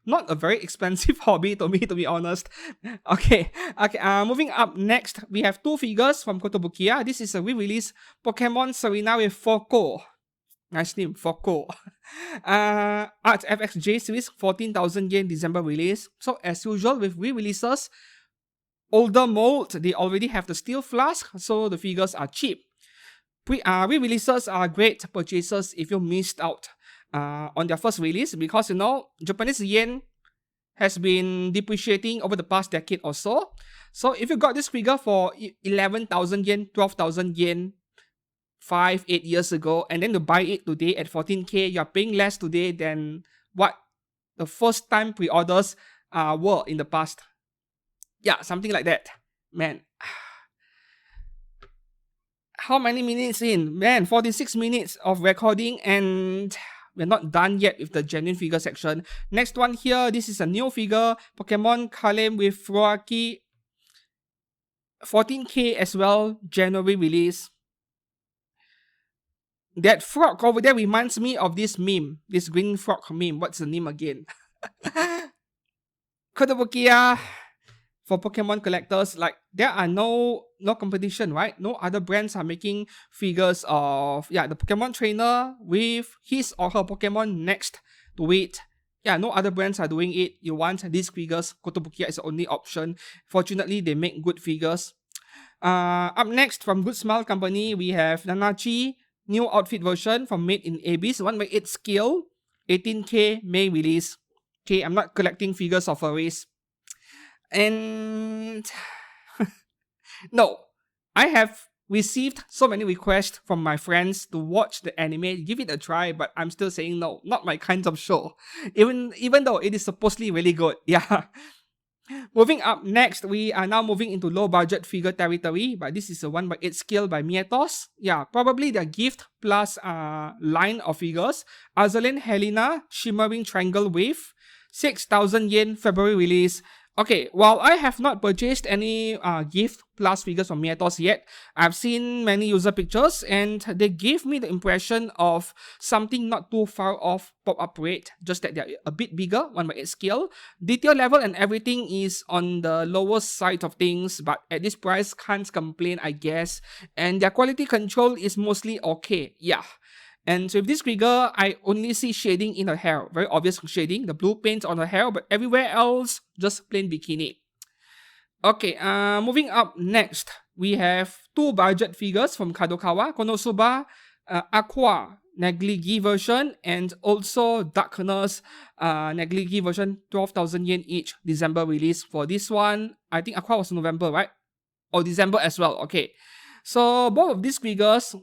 not a very expensive hobby to me, to be honest. Okay, moving up next, we have 2 figures from Kotobukiya. This is a re-release Pokemon Serena with Foco. Nice name, Foco. Art FXJ series, 14,000 yen December release. So as usual with re-releases, older mold, they already have the steel flask, so the figures are cheap. Re-releases are great purchases if you missed out on their first release, because, you know, Japanese yen has been depreciating over the past decade or so. So if you got this figure for 11,000 yen, 12,000 yen, 5-8 years ago, and then to buy it today at 14K, you're paying less today than what the first time pre-orders were in the past. Yeah, something like that. Man. How many minutes in? Man, 46 minutes of recording, and we're not done yet with the genuine figure section. Next one here, this is a new figure, Pokemon Kalem with Fuaki. 14K as well, January release. That frog over there reminds me of this meme. This green frog meme. What's the name again? Kotobukiya, for Pokemon collectors, like, there are no competition, right? No other brands are making figures of, yeah, the Pokemon trainer with his or her Pokemon next to it. Yeah, no other brands are doing it. You want these figures, Kotobukiya is the only option. Fortunately, they make good figures. Up next, from Good Smile Company, we have Nanachi, new outfit version from Made in Abyss, 1/8 scale, 18K May release. Okay, I'm not collecting figures of a race. And no, I have received so many requests from my friends to watch the anime, give it a try, but I'm still saying no, not my kind of show. Even though it is supposedly really good. Yeah. Moving up next, we are now moving into low budget figure territory, but this is a 1/8 scale by Mietos. Yeah, probably their gift plus line of figures. Azur Lane Helena, Shimmering Triangle Wave, 6,000 yen February release. Okay, while I have not purchased any gift plus figures from Mietos yet, I've seen many user pictures and they gave me the impression of something not too far off pop-up rate, just that they're a bit bigger, 1/8 scale. Detail level and everything is on the lower side of things, but at this price, can't complain, I guess. And their quality control is mostly okay, yeah. And so with this figure, I only see shading in her hair. Very obvious shading, the blue paint on her hair, but everywhere else, just plain bikini. Okay, moving up next, we have two budget figures from Kadokawa, Konosuba, Aqua Negligi version, and also Darkness Negligi version, 12,000 yen each, December release. For this one, I think Aqua was November, right? Or December as well, okay. So both of these figures,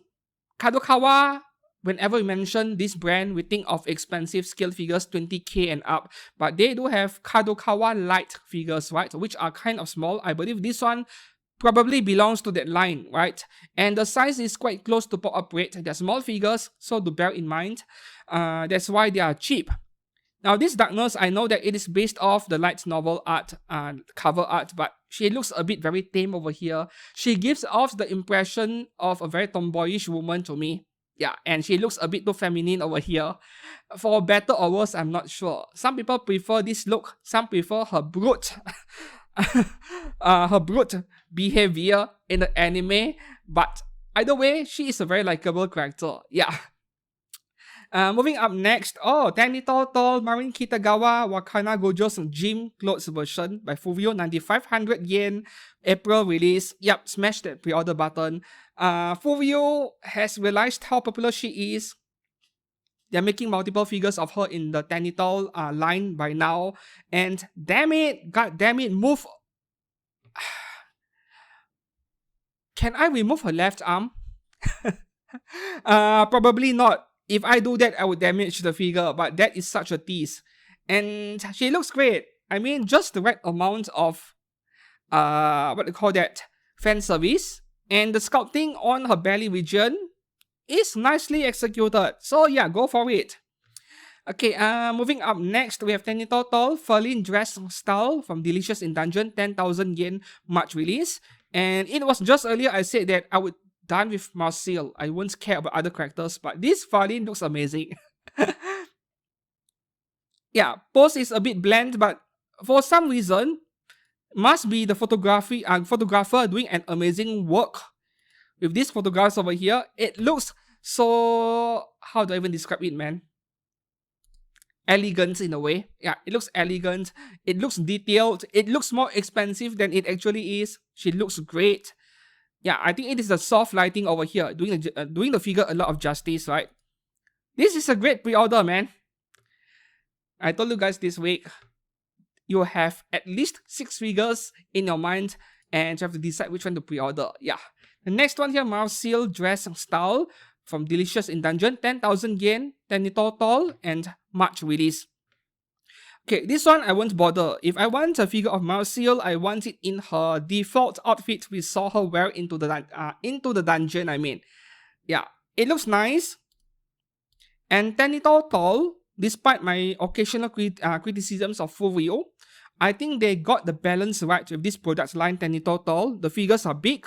Kadokawa, whenever we mention this brand, we think of expensive scale figures, 20k and up. But they do have Kadokawa light figures, right? Which are kind of small. I believe this one probably belongs to that line, right? And the size is quite close to pop-up rate. They're small figures, so to bear in mind. That's why they are cheap. Now this Darkness, I know that it is based off the light novel art, cover art, but she looks a bit very tame over here. She gives off the impression of a very tomboyish woman to me. Yeah, and she looks a bit too feminine over here. For better or worse, I'm not sure. Some people prefer this look. Some prefer her brute, her brute behavior in the anime. But either way, she is a very likable character. Yeah. Moving up next, Tenitol Marin Kitagawa Wakana Gojo's gym clothes version by FuRyu, 9,500 yen, April release. Yep, smash that pre-order button. FuRyu has realized how popular she is. They're making multiple figures of her in the Tenitol line by now. And damn it, god damn it, move. Can I remove her left arm? Probably not. If I do that, I would damage the figure, but that is such a tease. And she looks great. I mean, just the right amount of, what do you call that, fan service. And the sculpting on her belly region is nicely executed. So yeah, go for it. Okay, moving up next, we have Tenitol Ferlin dress style from Delicious in Dungeon, 10,000 yen, March release. And it was just earlier I said that I would done with Marcel. I won't care about other characters, but this Ferlin looks amazing. Yeah, pose is a bit bland, but for some reason, must be the photographer doing an amazing work with these photographs over here. It looks so, how do I even describe it, man? Elegant in a way. Yeah, it looks elegant. It looks detailed. It looks more expensive than it actually is. She looks great. Yeah, I think it is the soft lighting over here doing the figure a lot of justice, right? This is a great pre-order, man. I told you guys this week, you have at least 6 figures in your mind and you have to decide which one to pre-order. Yeah. The next one here, Marcel dress style from Delicious in Dungeon, 10,000 yen, Tenitol, and March release. Okay, this one I won't bother. If I want a figure of Marcel, I want it in her default outfit we saw her wear into the dungeon, I mean. Yeah, it looks nice. And Tenitol, despite my occasional criticisms of FuRyu, I think they got the balance right with this product line, Tenitol. The figures are big,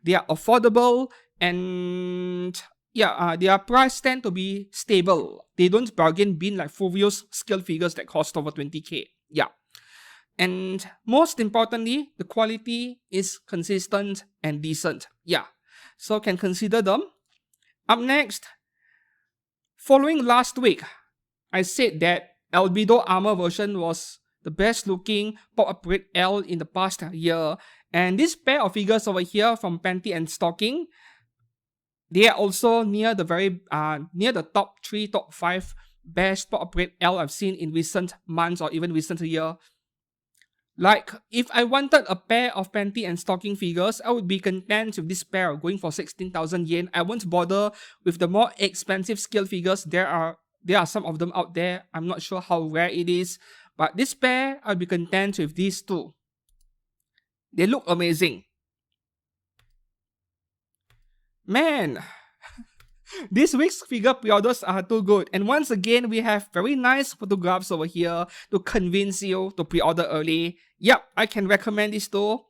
they are affordable, and yeah, their price tend to be stable. They don't bargain bin like FuRyu's scale figures that cost over 20k. Yeah. And most importantly, the quality is consistent and decent. Yeah. So can consider them. Up next, following last week, I said that Albedo Armor version was the best looking pop-up rate L in the past year. And this pair of figures over here from Panty and Stocking, they are also near the top 3, top 5 best pop-up rate L I've seen in recent months or even recent year. Like, if I wanted a pair of Panty and Stocking figures, I would be content with this pair going for 16,000 yen. I won't bother with the more expensive scale figures. There are some of them out there. I'm not sure how rare it is. But this pair, I'll be content with these two. They look amazing. Man, This week's figure pre-orders are too good. And once again, we have very nice photographs over here to convince you to pre-order early. Yep, I can recommend this too.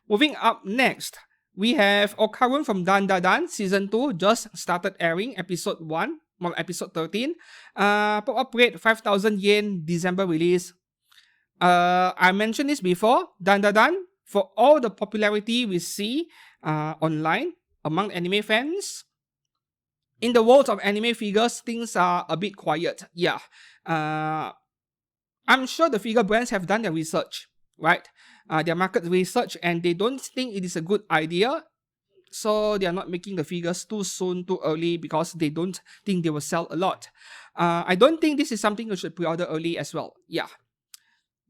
Moving up next, we have Okarun from Dan Da Dan Season 2 just started airing Episode 1, well, Episode 13. Pop-up rate 5,000 yen, December release. I mentioned this before, Dan Da Dan, for all the popularity we see online among anime fans, in the world of anime figures, things are a bit quiet. Yeah. I'm sure the figure brands have done their research, right? Their market research, and they don't think it is a good idea. So they are not making the figures too soon, too early, because they don't think they will sell a lot. I don't think this is something you should pre-order early as well. Yeah.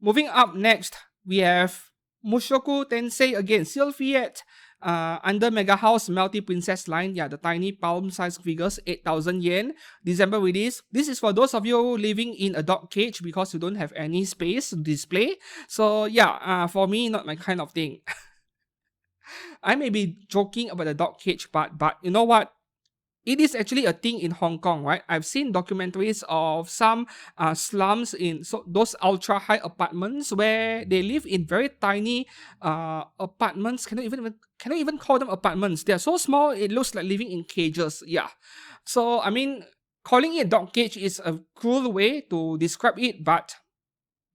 Moving up next, we have Mushoku Tensei again, Sylphiet. Under Mega House Melty Princess line, yeah, the tiny palm-sized figures, 8,000 yen, December release. This is for those of you living in a dog cage because you don't have any space to display. So yeah, for me, not my kind of thing. I may be joking about the dog cage part, but you know what? It is actually a thing in Hong Kong, right? I've seen documentaries of some slums in those ultra high apartments where they live in very tiny apartments. Cannot even call them apartments. They are so small it looks like living in cages. Yeah. So I mean, calling it dog cage is a cruel way to describe it, but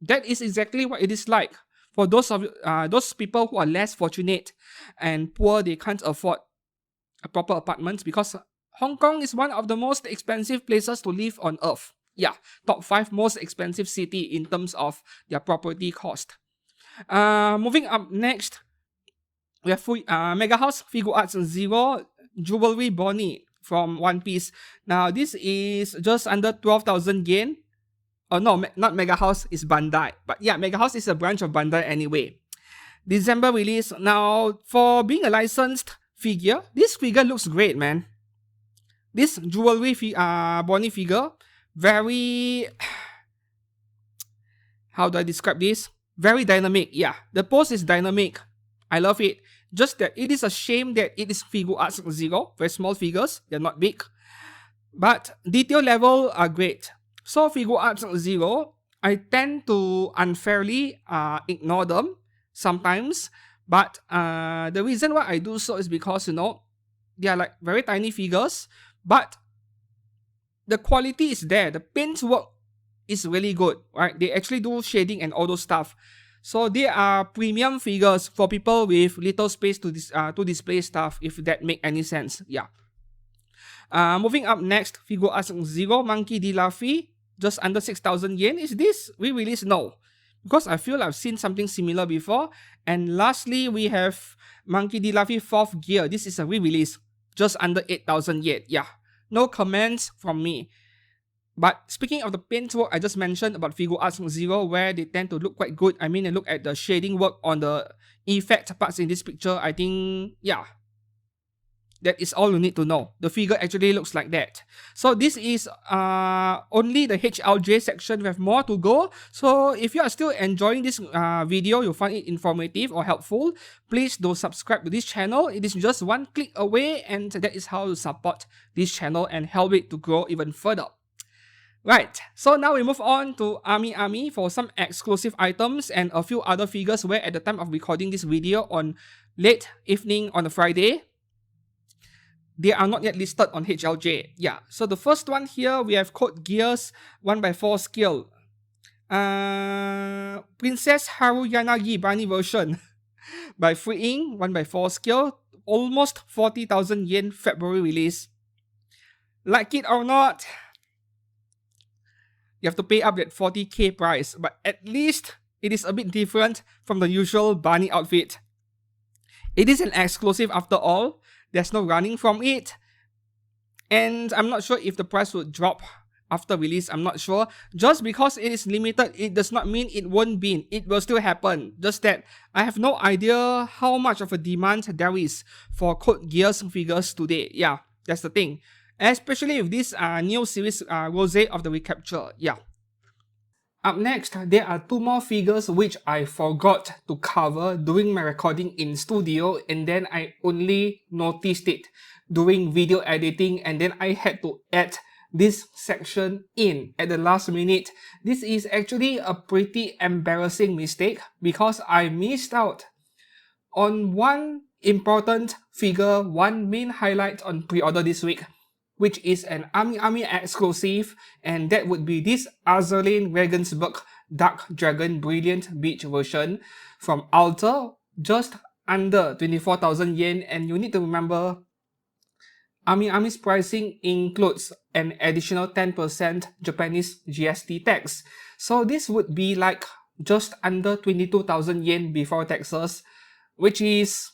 that is exactly what it is like for those people who are less fortunate and poor. They can't afford a proper apartment because Hong Kong is one of the most expensive places to live on earth. Yeah, top 5 most expensive city in terms of their property cost. Moving up next, we have Mega House Figure Arts Zero Jewelry Bonnie from One Piece. Now this is just under 12,000 yen. Oh no, not Mega House, is Bandai. But yeah, Mega House is a branch of Bandai anyway. December release. Now, for being a licensed figure, this figure looks great, man. This jewelry Bonnie figure, very... How do I describe this? Very dynamic, yeah. The pose is dynamic. I love it. Just that it is a shame that it is Figure Arts Zero. Very small figures, they're not big. But detail level are great. So Figure Arts Zero, I tend to unfairly ignore them sometimes. But the reason why I do so is because, you know, they are like very tiny figures. But the quality is there. The paint work is really good, right? They actually do shading and all those stuff. So they are premium figures for people with little space to display stuff, if that make any sense. Yeah. Moving up next, Figure Arts Zero Monkey D. Luffy, just under 6,000 yen. Is this re-release? No, because I feel I've seen something similar before. And lastly, we have Monkey D. Luffy 4th Gear. This is a re-release, just under 8,000 yen. Yeah, no comments from me. But speaking of the paint work I just mentioned about Figure Arts Zero, where they tend to look quite good. I mean, look at the shading work on the effect parts in this picture. I think, yeah, that is all you need to know. The figure actually looks like that. So this is only the HLJ section. We have more to go. So if you are still enjoying this video, you find it informative or helpful, please do subscribe to this channel. It is just one click away, and that is how you support this channel and help it to grow even further. Right, so now we move on to AmiAmi for some exclusive items and a few other figures where at the time of recording this video on late evening on a Friday, they are not yet listed on HLJ. Yeah, so the first one here, we have Code Geass 1x4 scale. Princess Haruyanagi Bunny version by FuRyu 1x4 scale. Almost 40,000 yen February release. Like it or not, you have to pay up that 40k price, but at least it is a bit different from the usual bunny outfit. It is an exclusive after all. There's no running from it. And I'm not sure if the price will drop after release. I'm not sure. Just because it is limited, it does not mean it won't be. It will still happen. Just that I have no idea how much of a demand there is for Code Geass figures today. Yeah, that's the thing. Especially with this new series Rose of the Recapture. Yeah. Up next, there are two more figures which I forgot to cover during my recording in studio, and then I only noticed it during video editing, and then I had to add this section in at the last minute. This is actually a pretty embarrassing mistake because I missed out on one important figure, one main highlight on pre-order this week, which is an AmiAmi exclusive, and that would be this Azur Lane Regensburg Dark Dragon Brilliant Beach version from Alter, just under 24,000 yen, and you need to remember AmiAmi's pricing includes an additional 10% Japanese GST tax. So this would be like just under 22,000 yen before taxes, which is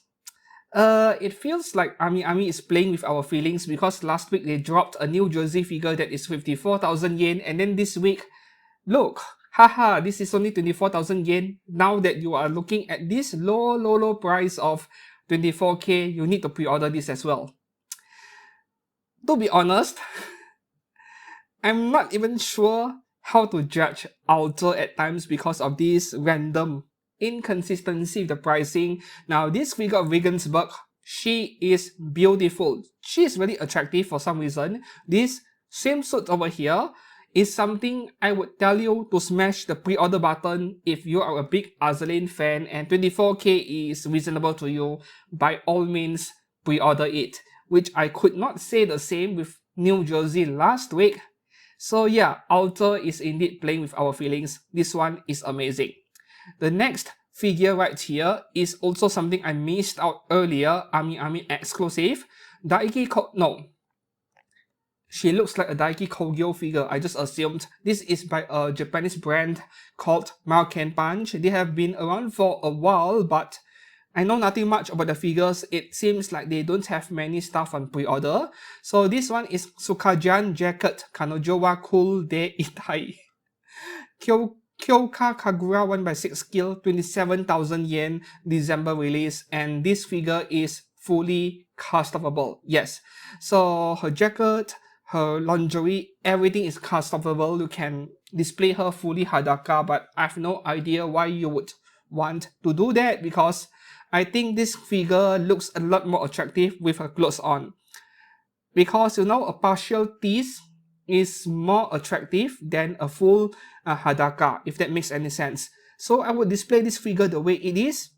it feels like AmiAmi is playing with our feelings because last week they dropped a new jersey figure that is 54,000 yen, and then this week, look, haha, this is only 24,000 yen. Now that you are looking at this low price of 24k, you need to pre-order this as well. To be honest, I'm not even sure how to judge Alter at times because of this random inconsistency with the pricing. Now, this figure of Regensburg, she is beautiful. She is really attractive for some reason. This swimsuit over here is something I would tell you to smash the pre-order button if you are a big Azur Lane fan and 24k is reasonable to you. By all means, pre-order it, which I could not say the same with New Jersey last week. So yeah, Alter is indeed playing with our feelings. This one is amazing. The next figure right here is also something I missed out earlier, AmiAmi exclusive. She looks like a Daiki Kogyo figure, I just assumed. This is by a Japanese brand called Marken Punch. They have been around for a while, but I know nothing much about the figures. It seems like they don't have many stuff on pre-order. So this one is Tsukajan Jacket Kanojo wa Cool De Itai. Kyoka Kagura 1/6 skill, 27,000 yen, December release, and this figure is fully customable. Yes, so her jacket, her lingerie, everything is customable. You can display her fully Hadaka, but I have no idea why you would want to do that because I think this figure looks a lot more attractive with her clothes on. Because, you know, a partial tease is more attractive than a full Hadaka, if that makes any sense. So I would display this figure the way it is.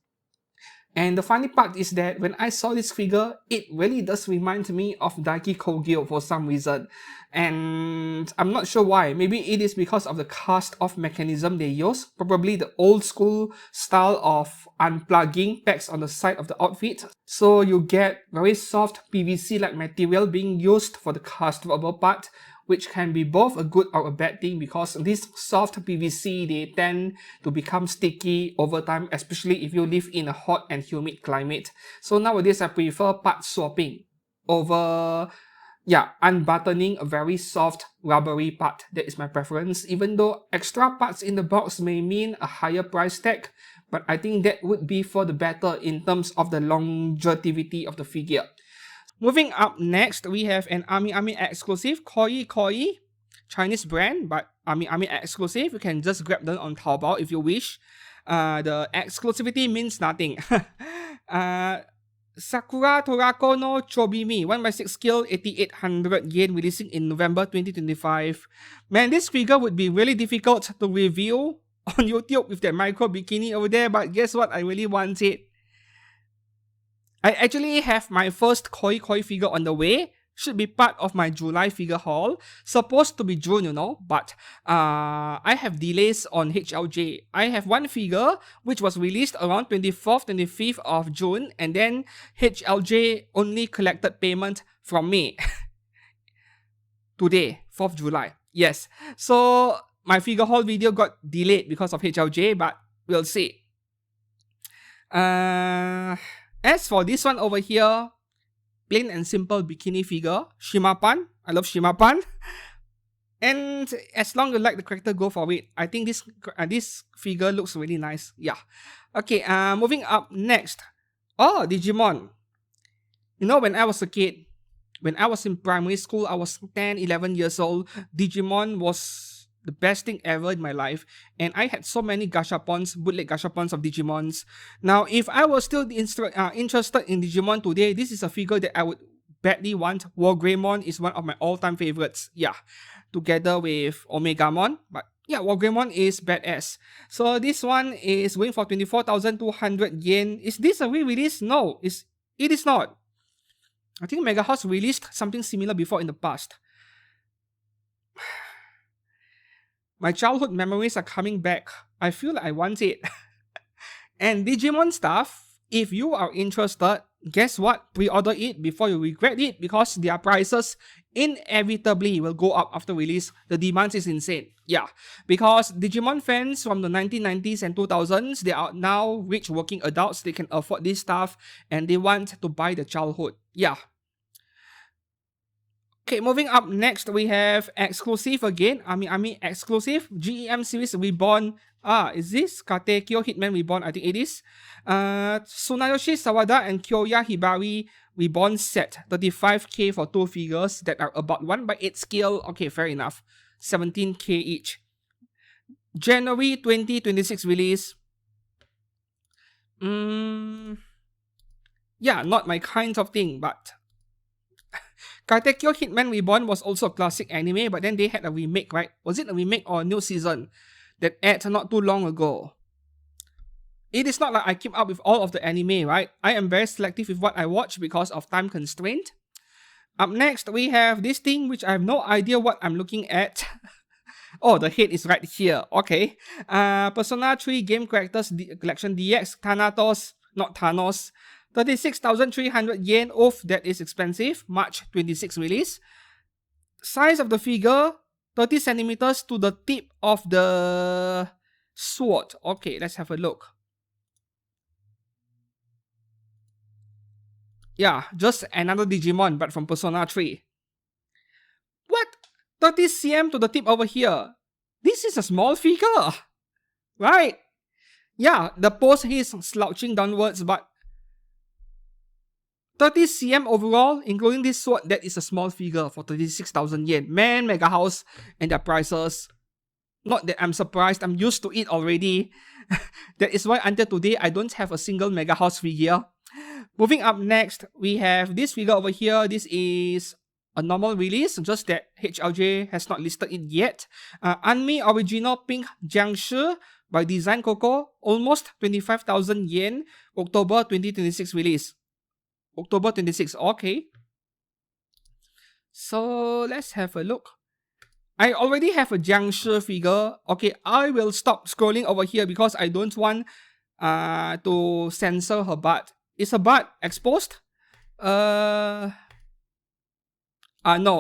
And the funny part is that when I saw this figure, it really does remind me of Daiki Kogyo for some reason. And I'm not sure why. Maybe it is because of the cast-off mechanism they use. Probably the old school style of unplugging pegs on the side of the outfit. So you get very soft PVC-like material being used for the castable part, which can be both a good or a bad thing because this soft PVC, they tend to become sticky over time, especially if you live in a hot and humid climate. So nowadays, I prefer part swapping over, unbuttoning a very soft rubbery part. That is my preference, even though extra parts in the box may mean a higher price tag, but I think that would be for the better in terms of the longevity of the figure. Moving up next, we have an AmiAmi exclusive, Koi, Chinese brand, but AmiAmi exclusive. You can just grab them on Taobao if you wish. The exclusivity means nothing. Sakura Torako no Chobimi, 1/6 skill, 8,800 yen, releasing in November 2025. Man, this figure would be really difficult to review on YouTube with that micro bikini over there, but guess what? I really want it. I actually have my first Koi figure on the way. Should be part of my July figure haul. Supposed to be June, you know, but I have delays on HLJ. I have one figure which was released around 24th, 25th of June, and then HLJ only collected payment from me. Today, 4th July. Yes. So my figure haul video got delayed because of HLJ, but we'll see. As for this one over here, plain and simple bikini figure, Shimapan. I love Shimapan. And as long as you like the character, go for it. I think this figure looks really nice. Yeah. Okay, moving up next. Oh, Digimon. You know, when I was a kid, when I was in primary school, I was 10, 11 years old, Digimon was the best thing ever in my life. And I had so many gashapons, bootleg gashapons of Digimons. Now, if I was still interested in Digimon today, this is a figure that I would badly want. Wargreymon is one of my all-time favorites. Yeah, together with Omegamon. But yeah, Wargreymon is badass. So this one is going for 24,200 yen. Is this a re-release? No, it is not. I think Mega House released something similar before in the past. My childhood memories are coming back. I feel like I want it. And Digimon stuff, if you are interested, guess what? Pre-order it before you regret it, because their prices inevitably will go up after release. The demand is insane. Yeah, because Digimon fans from the 1990s and 2000s, they are now rich working adults. They can afford this stuff and they want to buy the childhood. Yeah. Okay, moving up next, we have exclusive again. AmiAmi exclusive. GEM series Reborn. Is this Katekyo Hitman Reborn? I think it is. Tsunayoshi Sawada and Kyoya Hibari Reborn set. 35k for 2 figures that are about 1/8 scale. Okay, fair enough. 17k each. January 2026 release. Yeah, not my kind of thing, but Katekyo Hitman Reborn was also a classic anime, but then they had a remake, right? Was it a remake or a new season that aired not too long ago? It is not like I keep up with all of the anime, right? I am very selective with what I watch because of time constraint. Up next, we have this thing which I have no idea what I'm looking at. Oh, the head is right here. Okay. Persona 3 Game Characters Collection DX Thanatos, not Thanos. 36,300 yen. Oof, that is expensive. March 26 release. Size of the figure, 30 centimeters to the tip of the sword. Okay, let's have a look. Yeah, just another Digimon, but from Persona 3. What? 30 cm to the tip over here. This is a small figure. Right? Yeah, the pose is slouching downwards, but 30 cm overall, including this sword, that is a small figure for 36,000 yen. Man, Mega House and their prices. Not that I'm surprised, I'm used to it already. That is why until today, I don't have a single Mega House figure. Moving up next, we have this figure over here. This is a normal release, just that HLJ has not listed it yet. Anmi Original Pink Jiangshi by Design Coco, almost 25,000 yen, October 2026 release. October 26, okay. So let's have a look. I already have a Jiangshi figure. Okay, I will stop scrolling over here because I don't want to censor her butt. Is her butt exposed? No,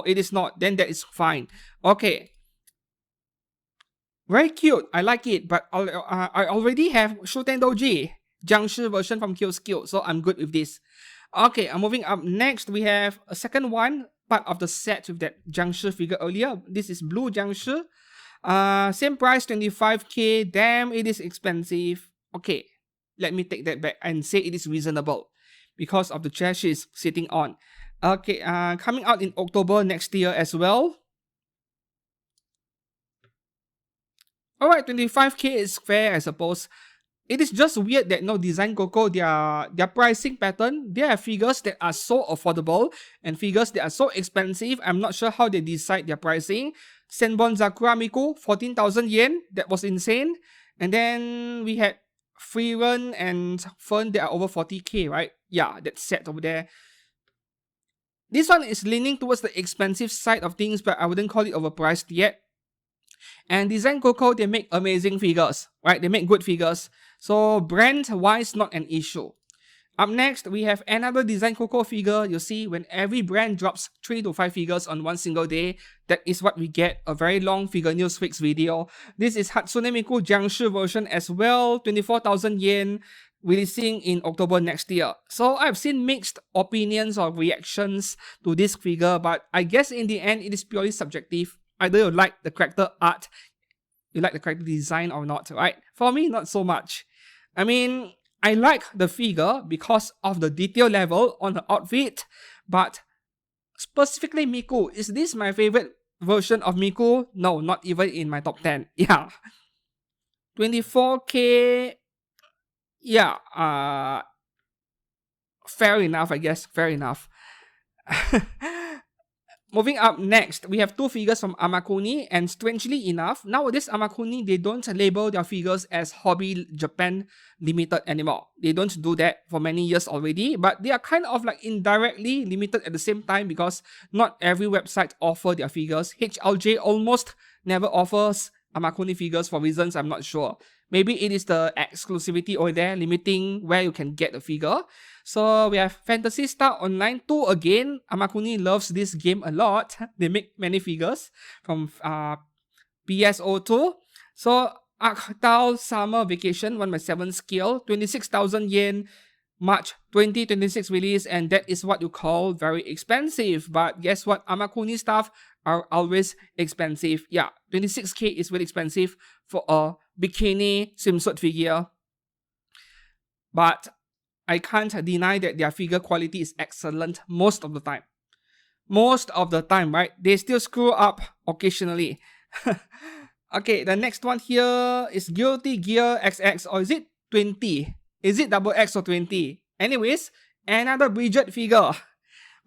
it is not. Then that is fine. Okay. Very cute. I like it. But I already have Shuten Doji Jiangshi version from Kyoskyo. So I'm good with this. Okay, I'm moving up. Next, we have a second one. Part of the set with that Jiangshi figure earlier. This is blue Jiangshi. Same price, 25k. Damn, it is expensive. Okay, let me take that back and say it is reasonable because of the chair she's sitting on. Okay, coming out in October next year as well. Alright, 25k is fair, I suppose. It is just weird that Design Coco, their pricing pattern, they have figures that are so affordable and figures that are so expensive. I'm not sure how they decide their pricing. Senbon Zakura Miku, 14,000 yen. That was insane. And then we had Frieren and Fern that are over 40k, right? Yeah, that set over there. This one is leaning towards the expensive side of things, but I wouldn't call it overpriced yet. And Design Coco, they make amazing figures, right? They make good figures. So brand-wise, not an issue. Up next, we have another Design Coco figure. You see, when every brand drops 3 to 5 figures on one single day, that is what we get. A very long figure news fix video. This is Hatsune Miku Jiangshi version as well. 24,000 yen. Releasing in October next year. So I've seen mixed opinions or reactions to this figure, but I guess in the end, it is purely subjective. Either you like the character art, you like the character design or not, right? For me, not so much. I mean, I like the figure because of the detail level on her outfit, but specifically Miku, is this my favorite version of Miku, no, not even in my top 10. Yeah. 24k, yeah, fair enough, I guess. Fair enough. Moving up next, we have two figures from Amakuni, and strangely enough, nowadays Amakuni, they don't label their figures as Hobby Japan Limited anymore. They don't do that for many years already, but they are kind of like indirectly limited at the same time because not every website offer their figures. HLJ almost never offers Amakuni figures for reasons I'm not sure. Maybe it is the exclusivity over there limiting where you can get the figure. So we have Fantasy Star Online 2 again. Amakuni loves this game a lot. They make many figures from PSO2. So Arctal Summer Vacation 1/7 scale, 26,000 yen, March 2026 release, and that is what you call very expensive. But guess what? Amakuni stuff are always expensive. Yeah, 26k is really expensive for a bikini swimsuit figure. But I can't deny that their figure quality is excellent most of the time. Most of the time, right? They still screw up occasionally. Okay, the next one here is Guilty Gear XX, or is it 20? Is it double X or 20? Anyways, another Bridget figure.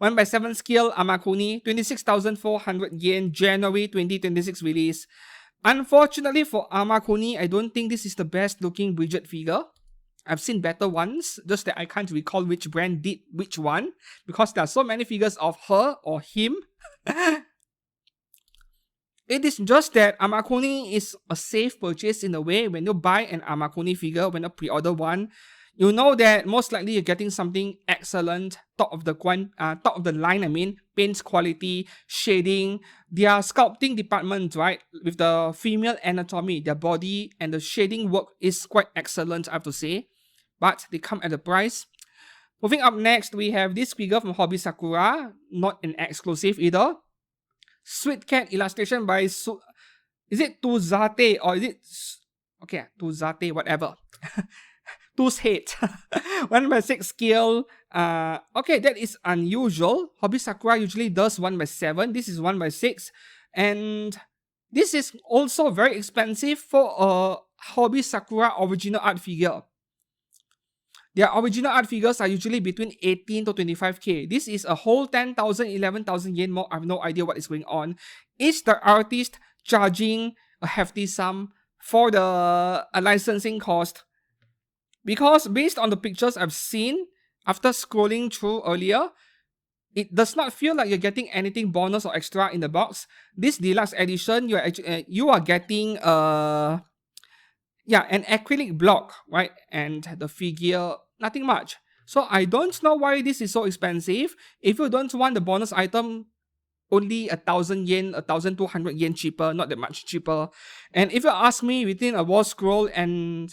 1/7 scale Amakuni, 26,400 yen, January 2026 release. Unfortunately for Amakuni, I don't think this is the best looking Bridget figure. I've seen better ones, just that I can't recall which brand did which one, because there are so many figures of her or him. It is just that Amakuni is a safe purchase in a way. When you buy an Amakuni figure, when you pre-order one, you know that most likely you're getting something excellent, top of the line, I mean, paint quality, shading, their sculpting department, right, with the female anatomy, their body and the shading work is quite excellent, I have to say. But they come at a price. Moving up next, we have this figure from Hobby Sakura, not an exclusive either. Sweet Cat illustration by is it Tuzate or is it okay, Tuzate, whatever. Two's head. 1/6 scale. Okay, that is unusual. Hobby Sakura usually does 1/7. This is 1/6. And this is also very expensive for a Hobby Sakura original art figure. Their original art figures are usually between 18 to 25k. This is a whole 10,000, 11,000 yen more. I have no idea what is going on. Is the artist charging a hefty sum for the licensing cost? Because based on the pictures I've seen after scrolling through earlier, it does not feel like you're getting anything bonus or extra in the box. This deluxe edition, you are getting an acrylic block, right? And the figure, nothing much. So I don't know why this is so expensive. If you don't want the bonus item, only 1,000 yen, 1,200 yen cheaper, not that much cheaper. And if you ask me between a wall scroll and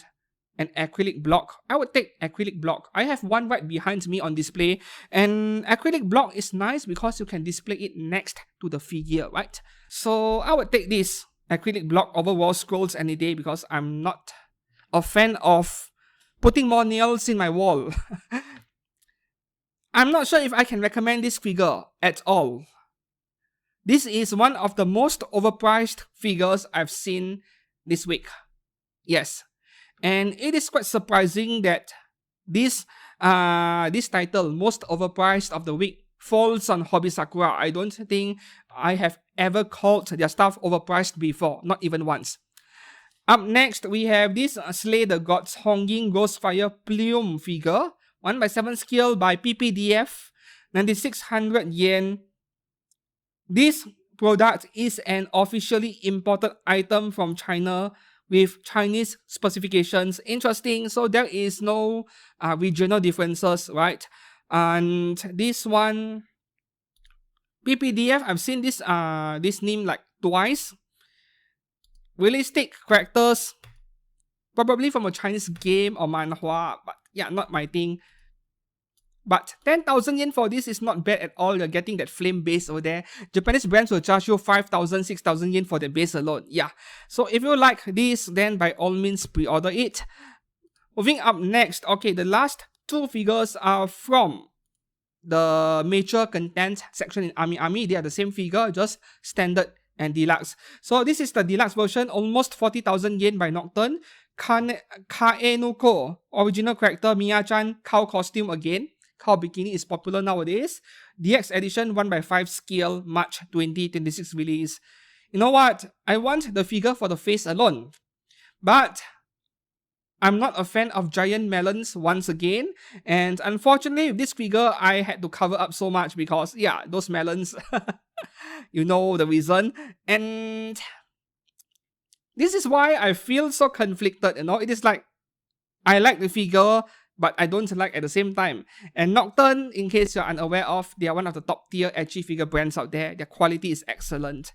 an acrylic block, I would take acrylic block. I have one right behind me on display, and acrylic block is nice because you can display it next to the figure, right? So I would take this acrylic block over wall scrolls any day because I'm not a fan of putting more nails in my wall. I'm not sure if I can recommend this figure at all. This is one of the most overpriced figures I've seen this week. Yes. And it is quite surprising that this title, most overpriced of the week, falls on Hobby Sakura. I don't think I have ever called their stuff overpriced before, not even once. Up next, we have this Slay the Gods Honging Ghostfire Plume figure, 1/7 scale by PPDF, 9,600 yen. This product is an officially imported item from China with Chinese specifications. Interesting, so there is no regional differences, right? And this one, PPDF, I've seen this name like twice. Realistic characters, probably from a Chinese game or manhwa, but yeah, not my thing. But 10,000 yen for this is not bad at all. You're getting that flame base over there. Japanese brands will charge you 5,000, 6,000 yen for the base alone. Yeah. So if you like this, then by all means pre-order it. Moving up next, okay, the last two figures are from the major content section in AmiAmi. They are the same figure, just standard and deluxe. So this is the deluxe version, almost 40,000 yen by Nocturne. Kaenuko, original character Mia-chan, cow costume again. Cow bikini is popular nowadays. DX edition 1/5 scale, March 2026 release. You know what? I want the figure for the face alone. But I'm not a fan of giant melons once again. And unfortunately, with this figure, I had to cover up so much because, yeah, those melons, you know the reason. And this is why I feel so conflicted, you know. It is like, I like the figure, but I don't like at the same time. And Nocturne, in case you're unaware of, they are one of the top tier edgy figure brands out there. Their quality is excellent.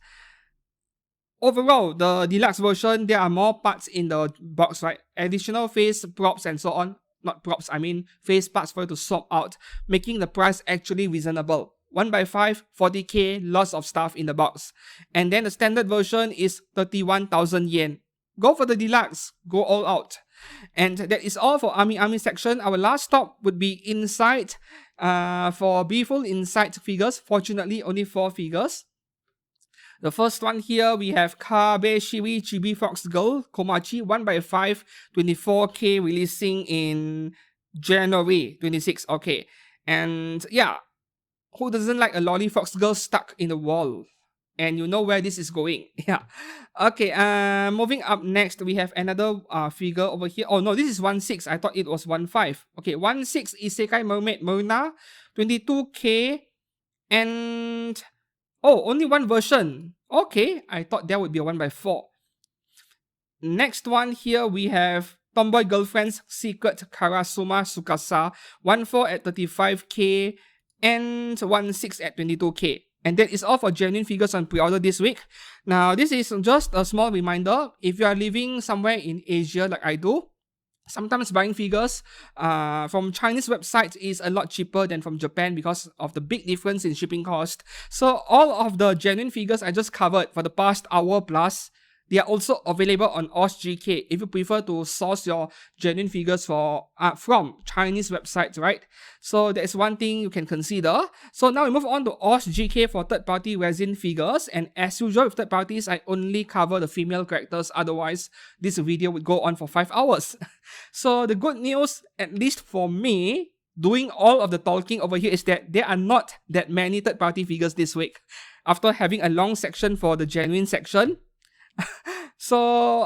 Overall, the deluxe version, there are more parts in the box, right? Additional face props and so on. Not props, I mean face parts for you to swap out, making the price actually reasonable. 1/5, 40k, lots of stuff in the box. And then the standard version is 31,000 yen. Go for the deluxe, go all out. And that is all for AmiAmi section. Our last stop would be Inside. For beautiful Inside figures, fortunately only 4 figures. The first one here, we have Kabeshiri Chibi Fox Girl Komachi 1/5, 24k, releasing in January 26. Okay, and yeah, who doesn't like a lolly fox girl stuck in the wall? And you know where this is going. Yeah. Okay, moving up next, we have another figure over here. Oh no, this is 1/6. I thought it was 1/5. Okay, 1/6 Isekai Mermaid Mona, 22k, and oh, only one version. Okay, I thought there would be a 1/4. Next one here, we have Tomboy Girlfriend's Secret Karasuma Tsukasa, 1/4 at 35k, and 1/6 at 22k. And that is all for genuine figures on pre-order this week. Now, this is just a small reminder. If you are living somewhere in Asia like I do, sometimes buying figures from Chinese websites is a lot cheaper than from Japan because of the big difference in shipping cost. So all of the genuine figures I just covered for the past hour plus, they are also available on OSGK if you prefer to source your genuine figures from Chinese websites, right? So that is one thing you can consider. So now we move on to OSGK for third-party resin figures. And as usual with third parties, I only cover the female characters. Otherwise, this video would go on for 5 hours. So the good news, at least for me, doing all of the talking over here, is that there are not that many third-party figures this week. After having a long section for the genuine section, so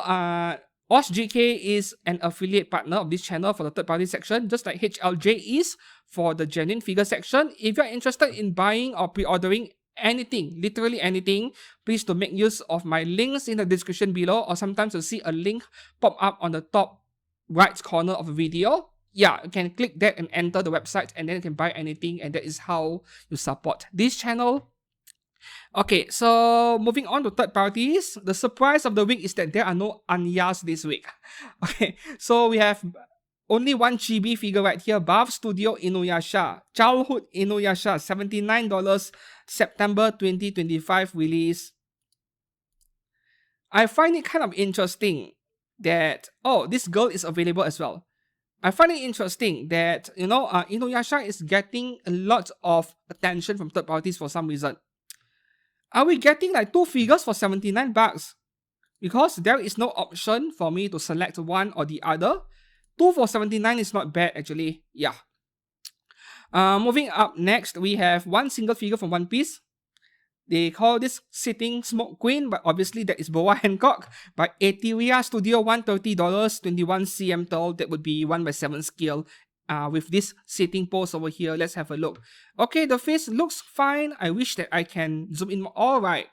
OSGK is an affiliate partner of this channel for the third party section, just like HLJ is for the genuine figure section. If you're interested in buying or pre-ordering anything, literally anything, please do make use of my links in the description below, or sometimes you'll see a link pop up on the top right corner of the video. Yeah, you can click that and enter the website, and then you can buy anything, and that is how you support this channel. Okay, so moving on to third parties. The surprise of the week is that there are no Anyas this week. Okay, so we have only one chibi figure right here, Bath Studio Inuyasha, Childhood Inuyasha, $79, September 2025 release. I find it kind of interesting that, oh, this girl is available as well. I find it interesting that, you know, Inuyasha is getting a lot of attention from third parties for some reason. Are we getting like 2 figures for 79 bucks? Because there is no option for me to select one or the other. 2 for 79 is not bad actually. Yeah. Moving up next, we have one single figure from One Piece. They call this Sitting Smoke Queen, but obviously that is Boa Hancock by Eteria Studio, $130, 21 cm tall. That would be 1/7 scale. With this sitting pose over here, let's have a look. Okay, the face looks fine. I wish that I can zoom in more. All right.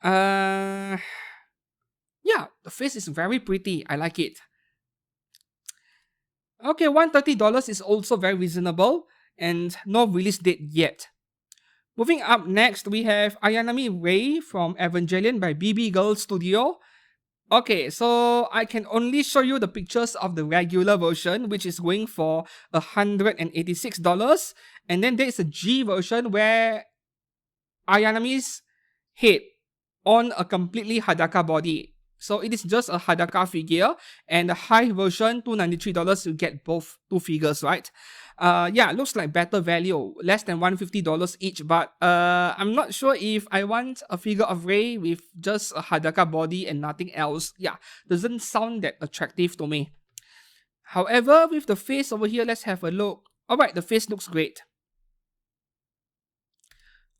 Yeah, the face is very pretty. I like it. Okay, $130 is also very reasonable, and no release date yet. Moving up next, we have Ayanami Rei from Evangelion by BB Girl Studio. Okay, so I can only show you the pictures of the regular version, which is going for $186. And then there is a G version where Ayanami's head on a completely Hadaka body. So it is just a Hadaka figure, and the high version, $293, you get both two figures, right? Yeah, looks like better value, less than $150 each, but I'm not sure if I want a figure of Rei with just a Hadaka body and nothing else. Yeah, doesn't sound that attractive to me. However, with the face over here, let's have a look. Alright, the face looks great.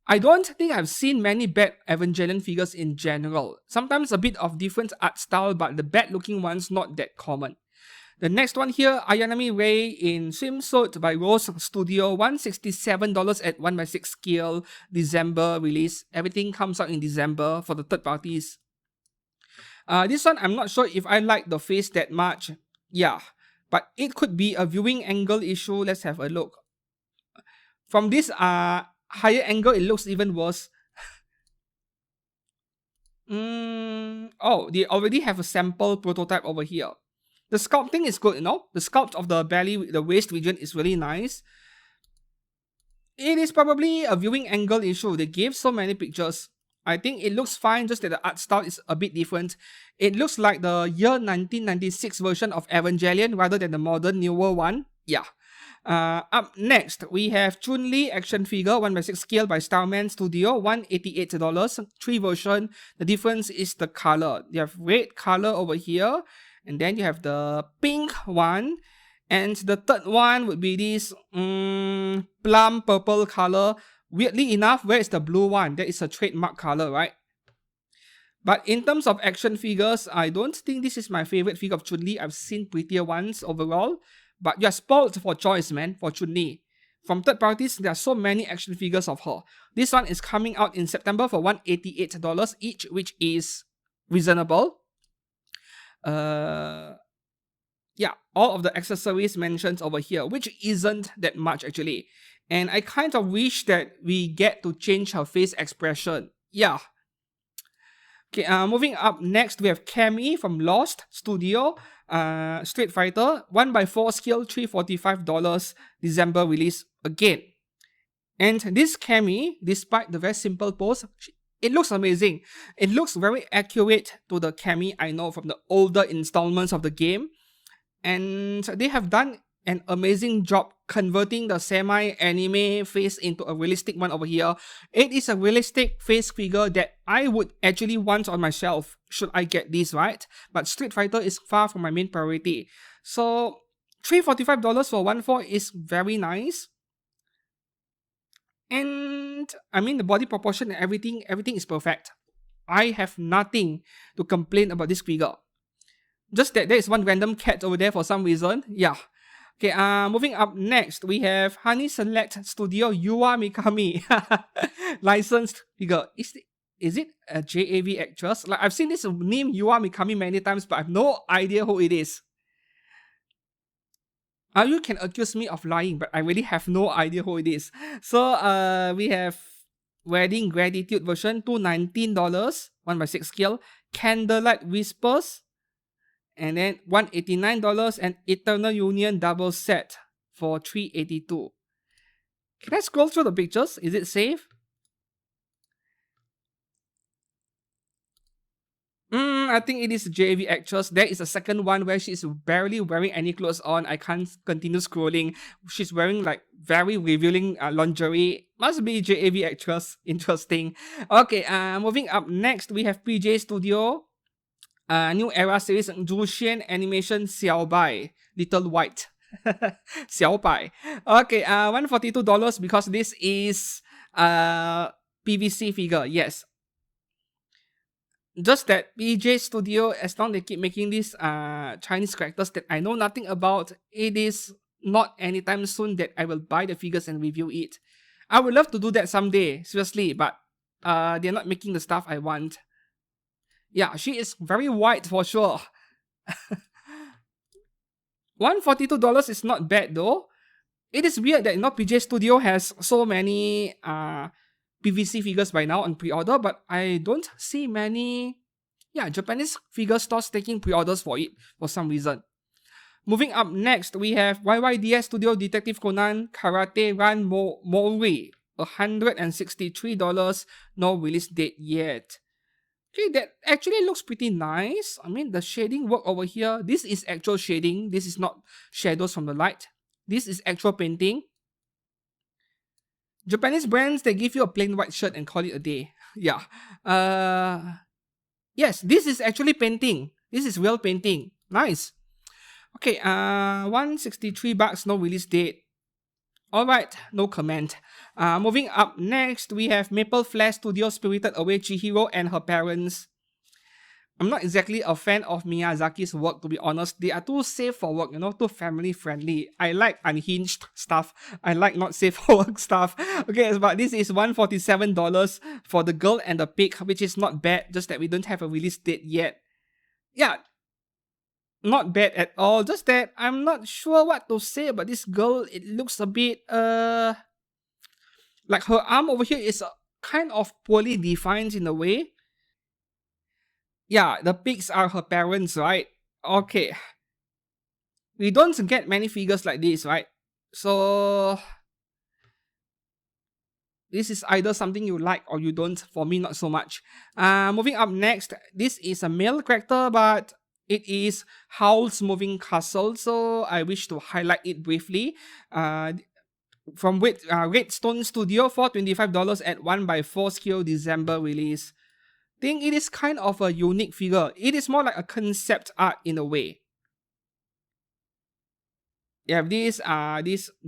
I don't think I've seen many bad Evangelion figures in general. Sometimes a bit of different art style, but the bad looking ones not that common. The next one here, AmiAmi Rei in swimsuit by Rose Studio, $167 at 1/6 scale, December release. Everything comes out in December for the third parties. This one, I'm not sure if I like the face that much. Yeah, but it could be a viewing angle issue. Let's have a look. From this higher angle, it looks even worse. Oh, they already have a sample prototype over here. The sculpting is good, you know. The sculpt of the belly, the waist region is really nice. It is probably a viewing angle issue. They gave so many pictures. I think it looks fine, just that the art style is a bit different. It looks like the year 1996 version of Evangelion rather than the modern, newer one. Yeah. Up next, we have Chun-Li action figure, 1/6 scale by Starman Studio, $188. 3 version. The difference is the color. You have red color over here, and then you have the pink one, and the third one would be this plum purple color. Weirdly enough, where is the blue one? That is a trademark color, right? But in terms of action figures, I don't think this is my favorite figure of Chun-Li. I've seen prettier ones overall. But you're spoiled for choice, man, for Chun-Li. From third parties, there are so many action figures of her. This one is coming out in September for $188 each, which is reasonable. Yeah, all of the accessories mentioned over here, which isn't that much actually. And I kind of wish that we get to change her face expression. Yeah. Okay, moving up next, we have Cammy from Lost Studio. Street Fighter, 1/4 scale, $345, December release again. And this Cammy, despite the very simple pose, it looks amazing. It looks very accurate to the Cammy I know from the older installments of the game. And they have done an amazing job converting the semi-anime face into a realistic one over here. It is a realistic face figure that I would actually want on my shelf should I get this, right? But Street Fighter is far from my main priority. So $345 for 1/4 is very nice. And I mean, the body proportion and everything is perfect. I have nothing to complain about this figure. Just that there is one random cat over there for some reason. Yeah. Okay, moving up next, we have Honey Select Studio Yua Mikami. Licensed figure. Is it a JAV actress? Like, I've seen this name Yua Mikami many times, but I have no idea who it is. You can accuse me of lying, but I really have no idea who it is. So, we have Wedding Gratitude version, $219, 1/6 scale. Candlelight Whispers, and then $189, and Eternal Union double set for $382. Can I scroll through the pictures? Is it safe? I think it is a JAV actress. There is a second one where she's barely wearing any clothes on. I can't continue scrolling. She's wearing like very revealing lingerie. Must be JAV actress. Interesting. Okay, moving up next, we have PJ Studio. New era series, Zhuxian Animation Xiao Bai, Little White. Xiao Bai. Okay, $142 because this is PVC figure, yes. Just that PJ Studio, as long as they keep making these Chinese characters that I know nothing about, it is not anytime soon that I will buy the figures and review it. I would love to do that someday, seriously, but they're not making the stuff I want. Yeah, she is very white for sure. $142 is not bad though. It is weird that PJ Studio has so many PVC figures by now on pre-order, but I don't see many Japanese figure stores taking pre-orders for it for some reason. Moving up next, we have YYDS Studio Detective Conan Karate Run Mori, $163, no release date yet. Okay, that actually looks pretty nice. I mean, the shading work over here, this is actual shading. This is not shadows from the light. This is actual painting. Japanese brands, they give you a plain white shirt and call it a day. Yeah. Yes, this is actually painting. This is real painting. Nice. Okay, 163 bucks, no release date. Alright, no comment. Moving up next, we have Maple Flash Studio Spirited Away Chihiro and her parents. I'm not exactly a fan of Miyazaki's work, to be honest. They are too safe for work, too family friendly. I like unhinged stuff. I like not safe for work stuff. Okay, but this is $147 for the girl and the pig, which is not bad, just that we don't have a release date yet. Yeah, not bad at all. Just that I'm not sure what to say about this girl. It looks a bit, like her arm over here is kind of poorly defined in a way. Yeah, the pigs are her parents, right? Okay. We don't get many figures like this, right? So this is either something you like or you don't. For me, not so much. Moving up next, this is a male character, but it is Howl's Moving Castle, so I wish to highlight it briefly. From Redstone Studio for $25 at 1x4 scale December release. Think it is kind of a unique figure. It is more like a concept art in a way. You have this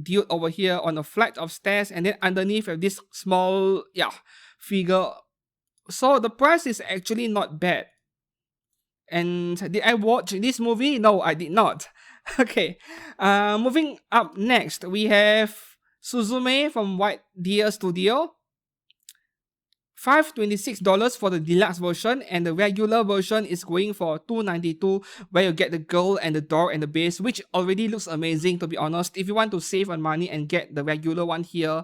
dude over here on a flight of stairs, and then underneath you have this small figure. So the price is actually not bad. And did I watch this movie? No, I did not. Okay. Moving up next, we have Suzume from White Deer Studio. $526 for the deluxe version, and the regular version is going for $292, where you get the girl and the door and the base, which already looks amazing, to be honest. If you want to save on money and get the regular one here,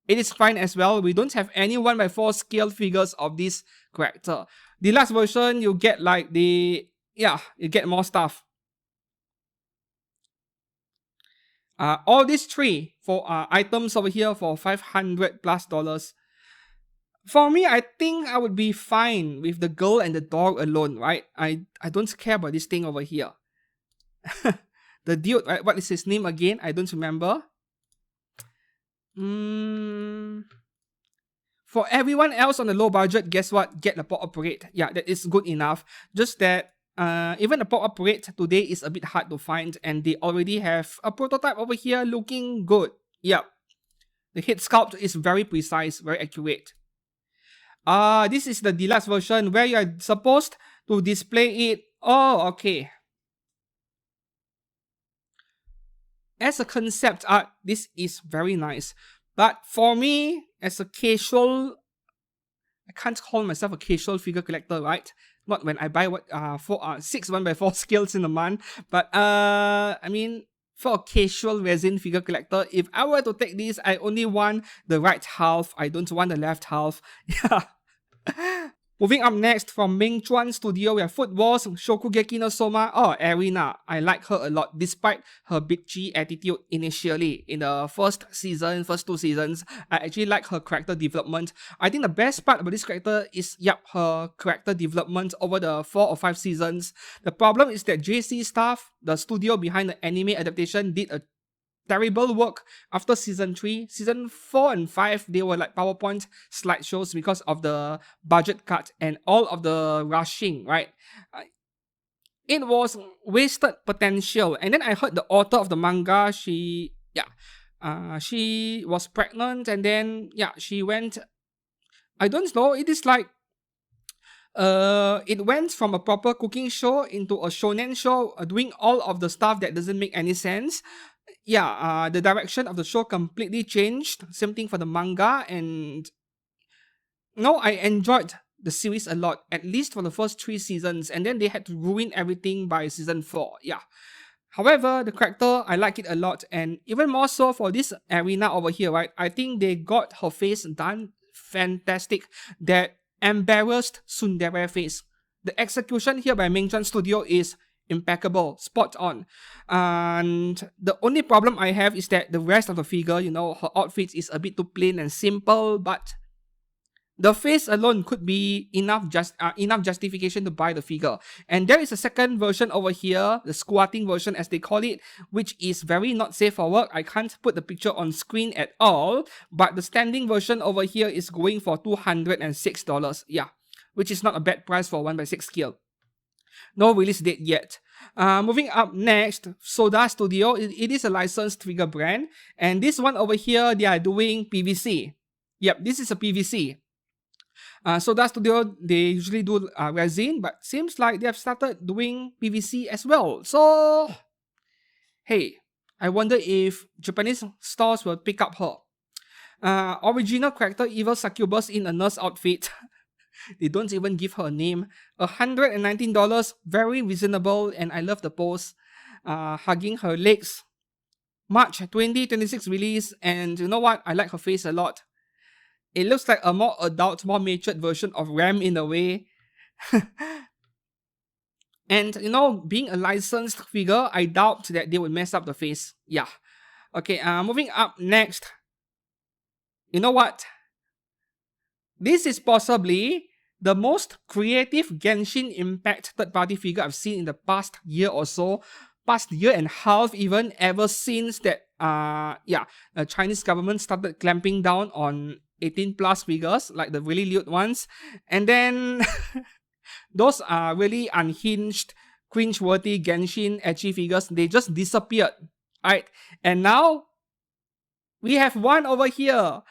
it is fine as well. We don't have any 1x4 scale figures of this character. Deluxe version, you get like you get more stuff. All these three for items over here for $500+. For me, I think I would be fine with the girl and the dog alone, right? I don't care about this thing over here. The dude, right? What is his name again? I don't remember. For everyone else on the low budget, guess what? Get the pop-up parade. Yeah, that is good enough. Just that even the pop-up parade today is a bit hard to find, and they already have a prototype over here looking good. Yep. The head sculpt is very precise, very accurate. This is the deluxe version where you are supposed to display it. Oh, okay. As a concept art, this is very nice. But for me, as a casual, I can't call myself a casual figure collector, right? Not when I buy 6 1x4 scales in a month. But I mean, for a casual resin figure collector, if I were to take this, I only want the right half. I don't want the left half. Yeah. Moving up next, from Mingchuan Studio, we have Food Wars, Shokugeki no Soma. Oh, Arena. I like her a lot, despite her bitchy attitude initially. In the first two seasons, I actually like her character development. I think the best part about this character is, her character development over the 4 or 5 seasons. The problem is that JC Staff, the studio behind the anime adaptation, did a terrible work after season 3. Season 4 and 5, they were like PowerPoint slideshows because of the budget cut and all of the rushing, right? It was wasted potential. And then I heard the author of the manga, she was pregnant, and then she went, I don't know, it is like it went from a proper cooking show into a shonen show, doing all of the stuff that doesn't make any sense. The direction of the show completely changed. Same thing for the manga, and I enjoyed the series a lot, at least for the first 3 seasons, and then they had to ruin everything by season 4. However, the character, I like it a lot, and even more so for this Arena over here, right? I think they got her face done fantastic. That embarrassed tsundere face. The execution here by Mingchuan Studio is impeccable, spot on. And the only problem I have is that the rest of the figure, her outfit is a bit too plain and simple, but The face alone could be enough justification to buy the figure. And there is a second version over here, the squatting version as they call it, which is very not safe for work. I can't put the picture on screen at all, but the standing version over here is going for $206. Yeah, which is not a bad price for 1/6 scale. No release date yet. Moving up next, Soda Studio. It is a licensed figure brand. And this one over here, they are doing PVC. Yep, this is a PVC. Soda Studio, they usually do resin, but seems like they have started doing PVC as well. So, hey, I wonder if Japanese stores will pick up her. Original character Evil Succubus in a nurse outfit. They don't even give her a name. $119, very reasonable, and I love the pose. Hugging her legs. March 2026 release, and you know what? I like her face a lot. It looks like a more adult, more matured version of Ram in a way. And you know, being a licensed figure, I doubt that they would mess up the face. Yeah. Okay, moving up next. You know what? This is possibly the most creative Genshin Impact third-party figure I've seen in the past year or so. Past year and a half even, ever since that the Chinese government started clamping down on 18 plus figures, like the really lewd ones. And then those are really unhinged, cringe-worthy Genshin ecchi figures. They just disappeared. Alright. And now we have one over here.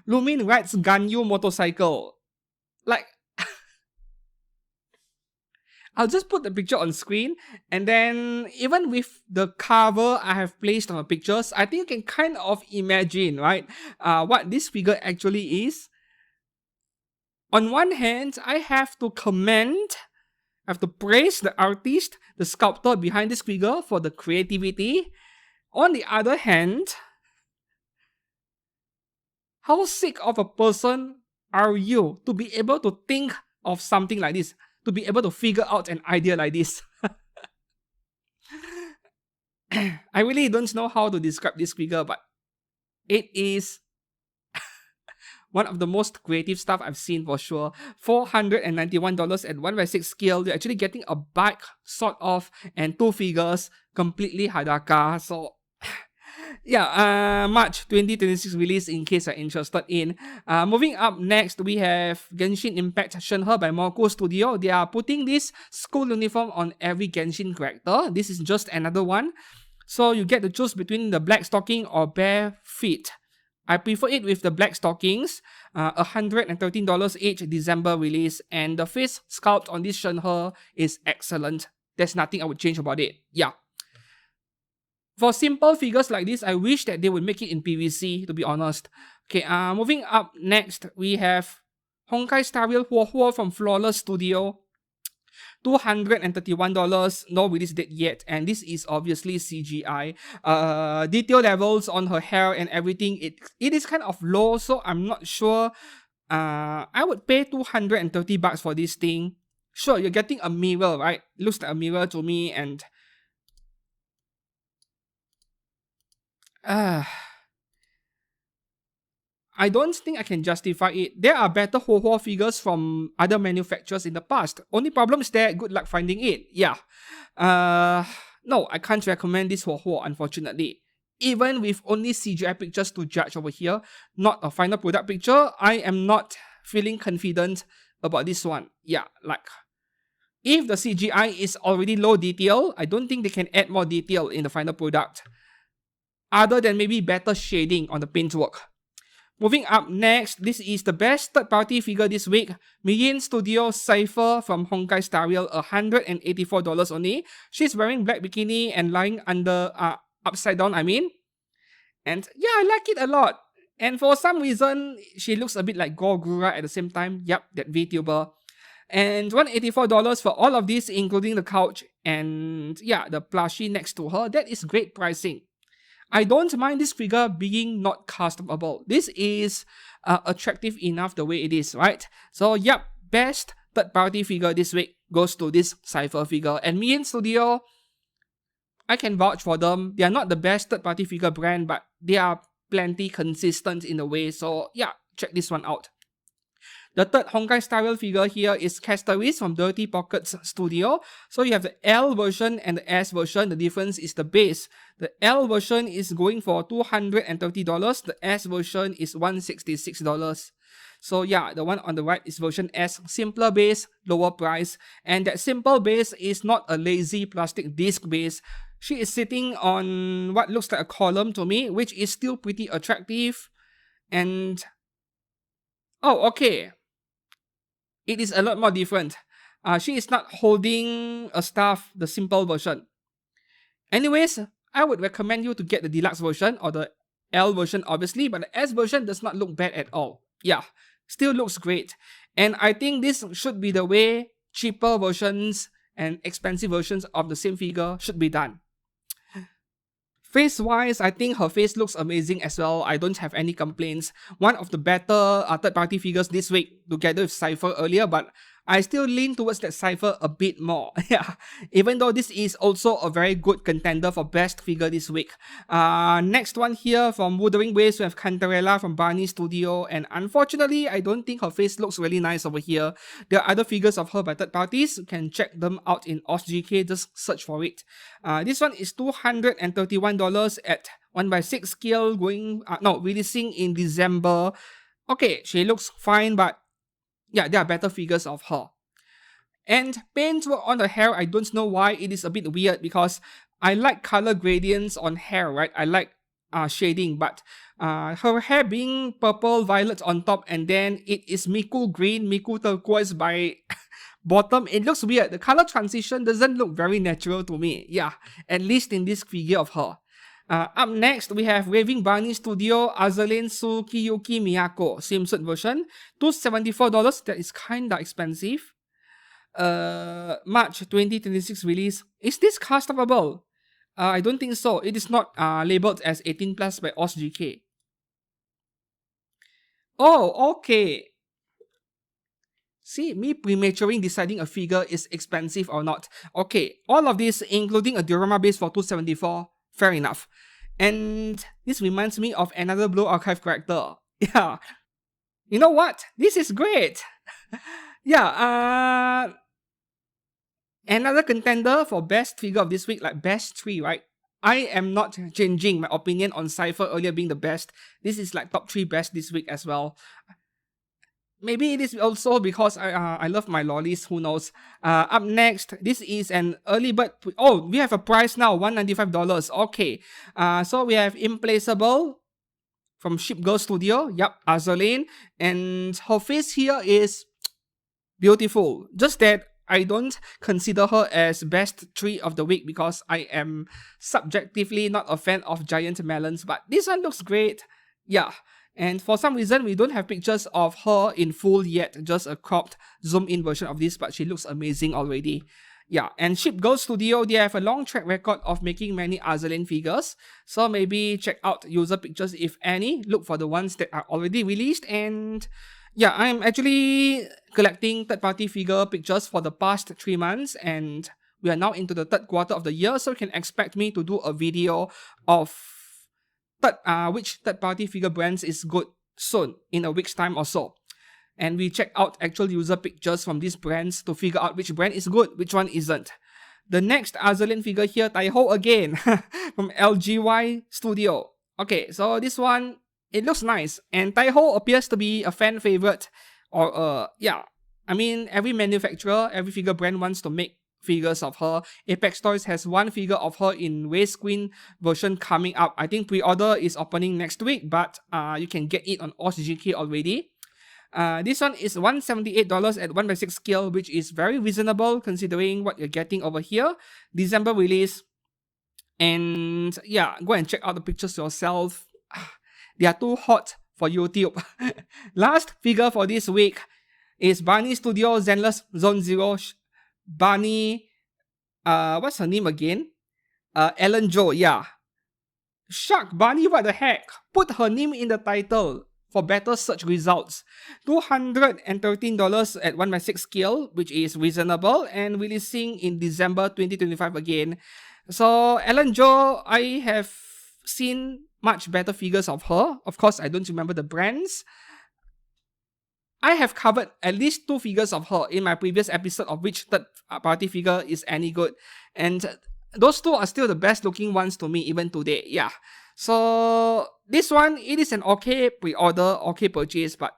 Lumin rides Ganyu motorcycle. Like, I'll just put the picture on screen, and then even with the cover I have placed on the pictures, I think you can kind of imagine, right, what this figure actually is. On one hand, I have to praise the artist, the sculptor behind this figure for the creativity. On the other hand, how sick of a person are you to be able to think of something like this? To be able to figure out an idea like this? I really don't know how to describe this figure, but it is one of the most creative stuff I've seen for sure. $491 at 1/6 scale. You're actually getting a bike, sort of, and two figures, completely hadaka. So, yeah, March 2026 release in case you're interested in. Moving up next, we have Genshin Impact Shenhe by Morco Studio. They are putting this school uniform on every Genshin character. This is just another one. So you get to choose between the black stocking or bare feet. I prefer it with the black stockings. $113 each, December release. And the face sculpt on this Shenhe is excellent. There's nothing I would change about it. Yeah. For simple figures like this, I wish that they would make it in PVC, to be honest. Okay, moving up next, we have Honkai Star Rail Huohuo from Flawless Studio. $231, no release date yet, and this is obviously CGI. Detail levels on her hair and everything, it is kind of low, so I'm not sure. I would pay $230 for this thing. Sure, you're getting a mirror, right? Looks like a mirror to me, and I don't think I can justify it. There are better Huohuo figures from other manufacturers in the past. Only problem is that good luck finding it. Yeah. No, I can't recommend this Huohuo, unfortunately. Even with only CGI pictures to judge over here, not a final product picture, I am not feeling confident about this one. Yeah, like, if the CGI is already low detail, I don't think they can add more detail in the final product, other than maybe better shading on the paintwork. Moving up next, this is the best third-party figure this week. MAYHEM Studio Cypher from Honkai Star Rail, $184 only. She's wearing black bikini and lying under, upside down, I mean. And yeah, I like it a lot. And for some reason, she looks a bit like Gogura at the same time. Yep, that VTuber. And $184 for all of this, including the couch and yeah, the plushie next to her. That is great pricing. I don't mind this figure being not customable. This is attractive enough the way it is, right? So, yep, best third-party figure this week goes to this Cypher figure. And MAYHEM Studio, I can vouch for them. They are not the best third-party figure brand, but they are plenty consistent in a way. So, yeah, check this one out. The third Honkai style figure here is Castaways from Dirty Pockets Studio. So you have the L version and the S version. The difference is the base. The L version is going for $230. The S version is $166. So yeah, the one on the right is version S, simpler base, lower price. And that simple base is not a lazy plastic disc base. She is sitting on what looks like a column to me, which is still pretty attractive. And oh, okay. It is a lot more different. She is not holding a staff, the simple version. Anyways, I would recommend you to get the deluxe version or the L version obviously, but the S version does not look bad at all. Yeah, still looks great. And I think this should be the way cheaper versions and expensive versions of the same figure should be done. Face-wise, I think her face looks amazing as well. I don't have any complaints. One of the better third-party figures this week, together with Cypher earlier, but I still lean towards that Cypher a bit more. Yeah, even though this is also a very good contender for best figure this week. Next one here from Wuthering Waves, we have Cantarella from Barney Studio, and unfortunately, I don't think her face looks really nice over here. There are other figures of her by third parties. You can check them out in OSGK, just search for it. This one is $231 at 1/6 scale, releasing in December. Okay, she looks fine, but yeah, there are better figures of her. And paintwork on the hair, I don't know why. It is a bit weird because I like color gradients on hair, right? I like shading, but her hair being purple, violet on top, and then it is Miku green, Miku turquoise by bottom. It looks weird. The color transition doesn't look very natural to me. Yeah, at least in this figure of her. Up next, we have Raving Bunny Studio Azur Lane Tsukiyuki Miyako swimsuit version, $274. That is kinda expensive. March 2026 release. Is this customable? I don't think so. It is not labeled as 18 plus by OSGK. Oh, okay. See, me prematuring deciding a figure is expensive or not. Okay, all of this, including a diorama base for $274. Fair enough. And this reminds me of another Blue Archive character. Yeah. You know what? This is great. Yeah, another contender for best figure of this week, like best 3, right? I am not changing my opinion on Cypher earlier being the best. This is like top 3 best this week as well. Maybe it is also because I love my lollies, who knows. Up next, this is an early bird. Oh, we have a price now, $195. Okay. So we have Implaceable from Ship Girl Studio. Yep, Azur Lane. And her face here is beautiful. Just that I don't consider her as best 3 of the week because I am subjectively not a fan of giant melons. But this one looks great. Yeah. And for some reason, we don't have pictures of her in full yet, just a cropped, zoom-in version of this, but she looks amazing already. Yeah, and Ship Girl Studio, they have a long track record of making many Azur Lane figures, so maybe check out user pictures if any, look for the ones that are already released, and yeah, I'm actually collecting third-party figure pictures for the past 3 months, and we are now into the third quarter of the year, so you can expect me to do a video of which third-party figure brands is good soon, in a week's time or so. And we check out actual user pictures from these brands to figure out which brand is good, which one isn't. The next Azur Lane figure here, Touhou again, from LGY Studio. Okay, so this one, it looks nice, and Touhou appears to be a fan favorite, or yeah, I mean, every manufacturer, every figure brand wants to make figures of her. Apex Toys has one figure of her in Waste Queen version coming up. I think pre-order is opening next week, but you can get it on OSGK already. This one is $178 at 1/6 scale, which is very reasonable considering what you're getting over here. December release. And yeah, go and check out the pictures yourself. They are too hot for YouTube. Last figure for this week is Barney Studio Zenless Zone Zero. Barney, what's her name again? Ellen Jo, yeah. Shuck, Barney, what the heck? Put her name in the title for better search results. $213 at 1/6 scale, which is reasonable, and releasing in December 2025 again. So, Ellen Jo, I have seen much better figures of her. Of course, I don't remember the brands. I have covered at least 2 figures of her in my previous episode of which third party figure is any good. And those 2 are still the best looking ones to me even today. Yeah. So this one, it is an okay pre-order, okay purchase, but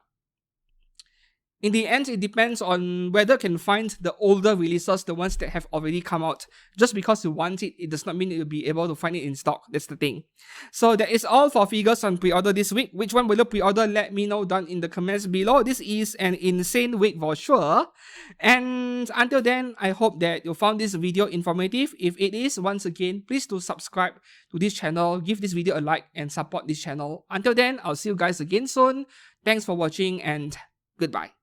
in the end, it depends on whether you can find the older releases, the ones that have already come out. Just because you want it, it does not mean you'll be able to find it in stock. That's the thing. So that is all for figures on pre-order this week. Which one will you pre-order? Let me know down in the comments below. This is an insane week for sure. And until then, I hope that you found this video informative. If it is, once again, please do subscribe to this channel, give this video a like, and support this channel. Until then, I'll see you guys again soon. Thanks for watching and goodbye.